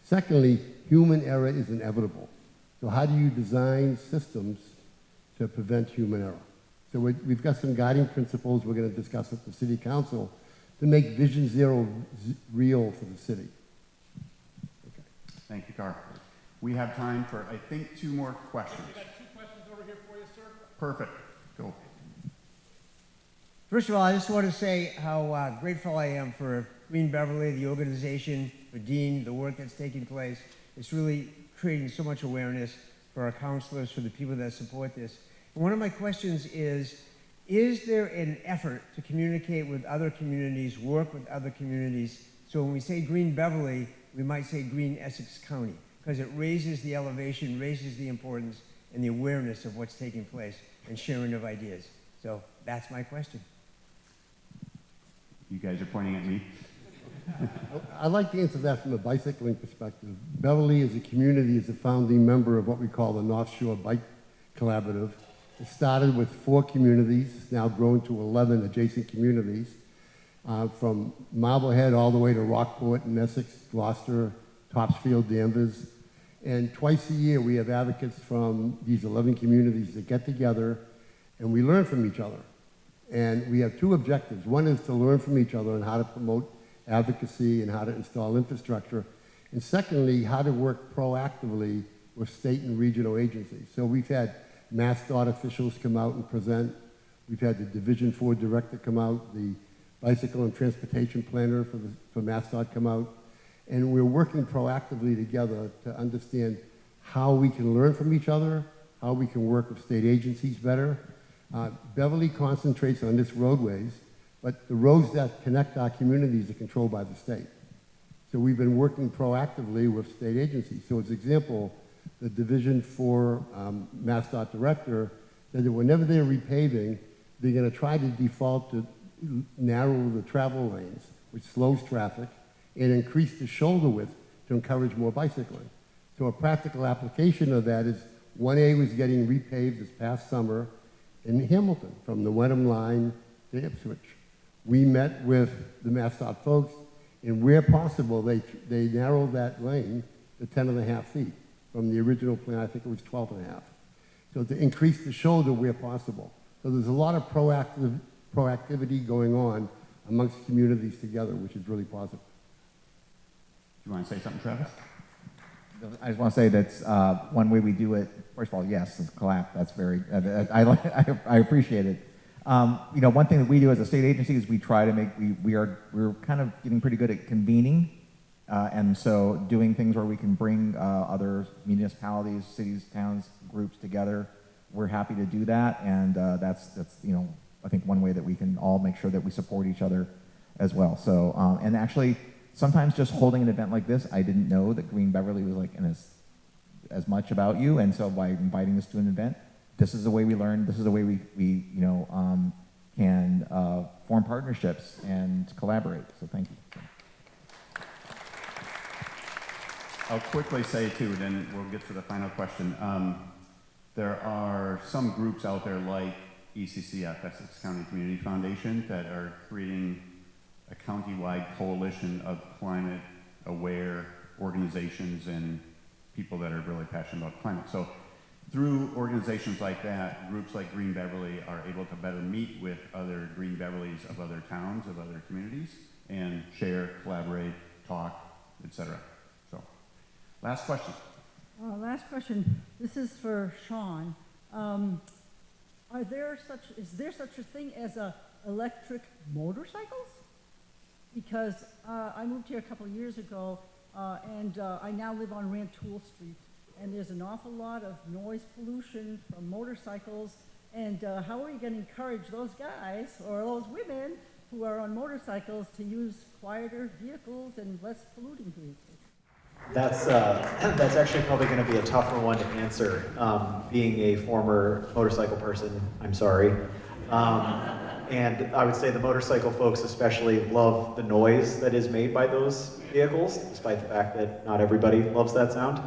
Secondly, human error is inevitable. So how do you design systems to prevent human error? So we've got some guiding principles we're going to discuss with the city council to make Vision Zero real for the city. Okay. Thank you, Carl. We have time for, I think, 2 more questions. We got 2 questions over here for you, sir. Perfect. Go. First of all, I just want to say how grateful I am for Green Beverly, the organization, for Dean, the work that's taking place. It's really creating so much awareness for our counselors, for the people that support this. And one of my questions is there an effort to communicate with other communities, work with other communities? So when we say Green Beverly, we might say Green Essex County, because it raises the elevation, raises the importance and the awareness of what's taking place and sharing of ideas. So that's my question. You guys are pointing at me. I'd like to answer that from a bicycling perspective. Beverly as a community is a founding member of what we call the North Shore Bike Collaborative. It started with 4 communities, it's now grown to 11 adjacent communities. from Marblehead all the way to Rockport and Essex, Gloucester, Topsfield, Danvers. And twice a year, we have advocates from these 11 communities that get together and we learn from each other. And we have two objectives. One is to learn from each other on how to promote advocacy and how to install infrastructure. And secondly, how to work proactively with state and regional agencies. So we've had MassDOT officials come out and present. We've had the Division 4 director come out, the bicycle and transportation planner for MassDOT come out. And we're working proactively together to understand how we can learn from each other, how we can work with state agencies better. Beverly concentrates on its roadways, but the roads that connect our communities are controlled by the state. So we've been working proactively with state agencies. So as an example, the Division 4 MassDOT director said that whenever they're repaving, they're going to try to default to narrow the travel lanes, which slows traffic, and increase the shoulder width to encourage more bicycling. So a practical application of that is 1A was getting repaved this past summer in Hamilton from the Wenham line to Ipswich. We met with the MassDOT folks, and where possible, they narrowed that lane to 10.5 feet. From the original plan, I think it was 12.5. So to increase the shoulder where possible. So there's a lot of proactivity going on amongst communities together, which is really positive. Do you want to say something, Travis? I just want to say that's one way we do it. First of all, yes, it's clap. That's very. I appreciate it. You know, one thing that we do as a state agency is we try to make we're kind of getting pretty good at convening, and so doing things where we can bring other municipalities, cities, towns, groups together. We're happy to do that, and that's you know, I think one way that we can all make sure that we support each other as well. So and actually. Sometimes just holding an event like this, I didn't know that Green Beverly was like as much about you, and so by inviting us to an event, this is the way we learn. This is the way we you know can form partnerships and collaborate. So thank you. I'll quickly say too, then we'll get to the final question. There are some groups out there like ECCF, Essex County Community Foundation, that are creating a county-wide coalition of climate-aware organizations and people that are really passionate about climate. So through organizations like that, groups like Green Beverly are able to better meet with other Green Beverlys of other towns, of other communities, and share, collaborate, talk, etc. So, last question. Last question. This is for Sean. Is there such a thing as electric motorcycles? Because I moved here a couple of years ago, and I now live on Rantoul Street, and there's an awful lot of noise pollution from motorcycles, and how are you going to encourage those guys or those women who are on motorcycles to use quieter vehicles and less polluting vehicles? That's actually probably going to be a tougher one to answer. Being a former motorcycle person, I'm sorry. And I would say the motorcycle folks especially love the noise that is made by those vehicles, despite the fact that not everybody loves that sound.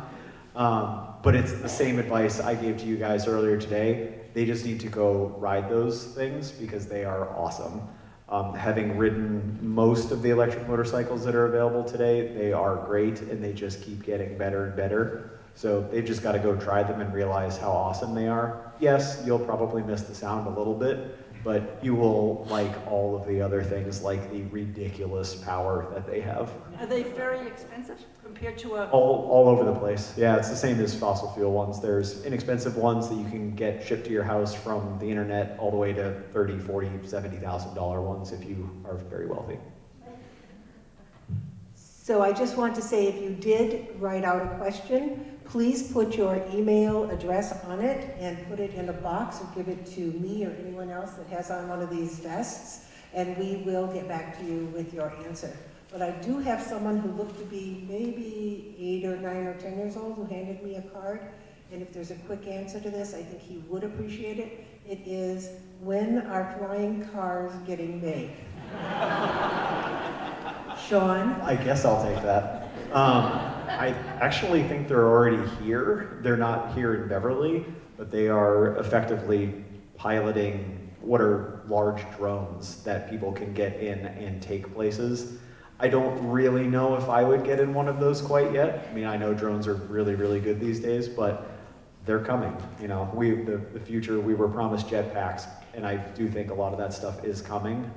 But it's the same advice I gave to you guys earlier today. They just need to go ride those things because they are awesome. Having ridden most of the electric motorcycles that are available today, they are great and they just keep getting better and better. So they've just got to go try them and realize how awesome they are. Yes, you'll probably miss the sound a little bit, but you will like all of the other things, like the ridiculous power that they have. Are they very expensive compared to a... All over the place. Yeah, it's the same as fossil fuel ones. There's inexpensive ones that you can get shipped to your house from the internet all the way to $30,000, $40,000, $70,000 ones if you are very wealthy. So I just want to say, if you did write out a question, please put your email address on it and put it in a box or give it to me or anyone else that has on one of these vests, and we will get back to you with your answer. But I do have someone who looked to be maybe 8 or 9 or 10 years old who handed me a card, and if there's a quick answer to this, I think he would appreciate it. It is, when are flying cars getting made? Sean? I guess I'll take that. I actually think they're already here. They're not here in Beverly, but they are effectively piloting what are large drones that people can get in and take places. I don't really know if I would get in one of those quite yet. I mean, I know drones are really, really good these days, but they're coming. You know, the future, we were promised jetpacks, and I do think a lot of that stuff is coming.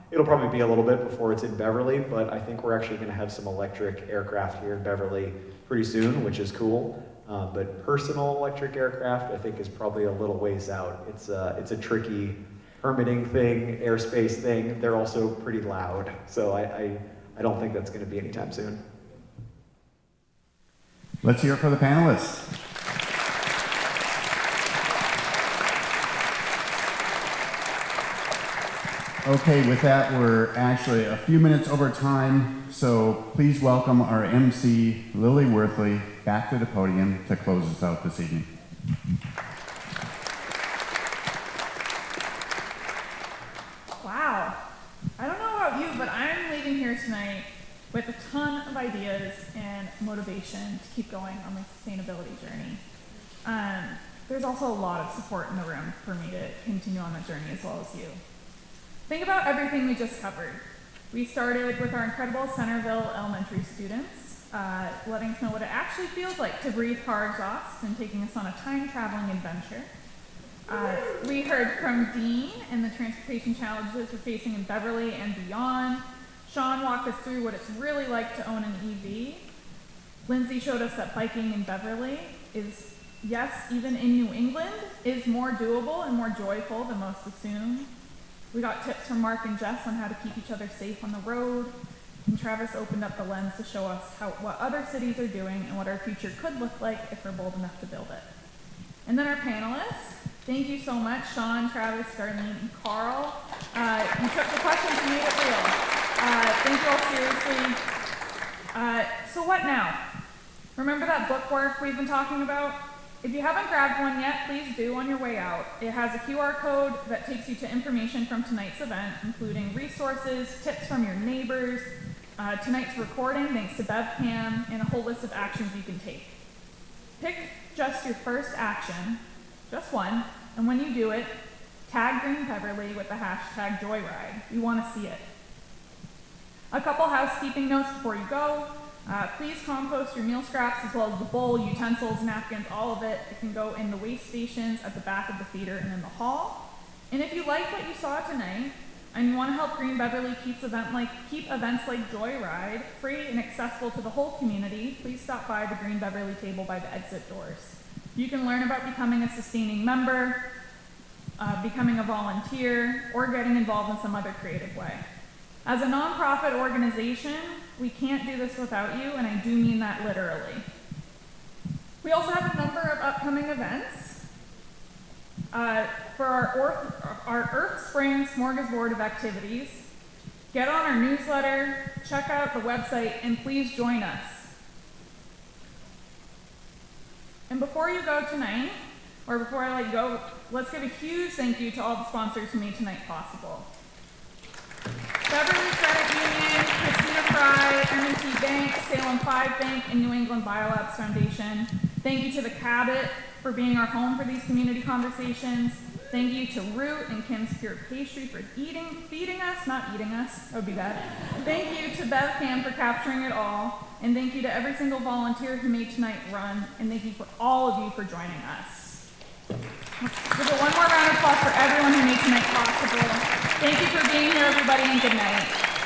It'll probably be a little bit before it's in Beverly, but I think we're actually going to have some electric aircraft here in Beverly pretty soon, which is cool. But personal electric aircraft, I think, is probably a little ways out. It's a tricky permitting thing, airspace thing. They're also pretty loud, so I don't think that's going to be anytime soon. Let's hear it for the panelists. Okay, with that, we're actually a few minutes over time, so please welcome our MC, Lily Worthley, back to the podium to close us out this evening. Wow. I don't know about you, but I'm leaving here tonight with a ton of ideas and motivation to keep going on my sustainability journey. There's also a lot of support in the room for me to continue on that journey as well as you. Think about everything we just covered. We started with our incredible Centerville Elementary students, letting us know what it actually feels like to breathe car exhaust and taking us on a time-traveling adventure. We heard from Dean and the transportation challenges we're facing in Beverly and beyond. Sean walked us through what it's really like to own an EV. Lindsay showed us that biking in Beverly is, yes, even in New England, is more doable and more joyful than most assume. We got tips from Mark and Jess on how to keep each other safe on the road, and Travis opened up the lens to show us what other cities are doing and what our future could look like if we're bold enough to build it. And then our panelists, thank you so much, Sean, Travis, Darlene, and Carl. You took the questions and made it real. Thank you all seriously. So what now? Remember that bookwork we've been talking about? If you haven't grabbed one yet, please do on your way out. It has a QR code that takes you to information from tonight's event, including resources, tips from your neighbors, tonight's recording thanks to BevCam, and a whole list of actions you can take. Pick just your first action, just one, and when you do it, tag Green Beverly with the hashtag JOYRIDE. We want to see it. A couple housekeeping notes before you go. Please compost your meal scraps as well as the bowl, utensils, napkins, all of it. It can go in the waste stations at the back of the theater and in the hall. And if you like what you saw tonight and you want to help Green Beverly keep events like JOYRIDE free and accessible to the whole community, please stop by the Green Beverly table by the exit doors. You can learn about becoming a sustaining member, becoming a volunteer, or getting involved in some other creative way. As a nonprofit organization, we can't do this without you, and I do mean that literally. We also have a number of upcoming events. For our Earth Spring smorgasbord of activities, get on our newsletter, check out the website, and please join us. And before you go tonight, or before I let you go, let's give a huge thank you to all the sponsors who made tonight possible. Beverly Credit Union, Christina Fry, M&T Bank, Salem 5 Bank, and New England Biolabs Foundation. Thank you to the Cabot for being our home for these community conversations. Thank you to Root and Kim's Pure Pastry for feeding us, not eating us, that would be bad. Thank you to BevCam for capturing it all. And thank you to every single volunteer who made tonight run. And thank you for all of you for joining us. Let's give it one more round of applause for everyone who made tonight possible. Thank you for being here, everybody, and good night.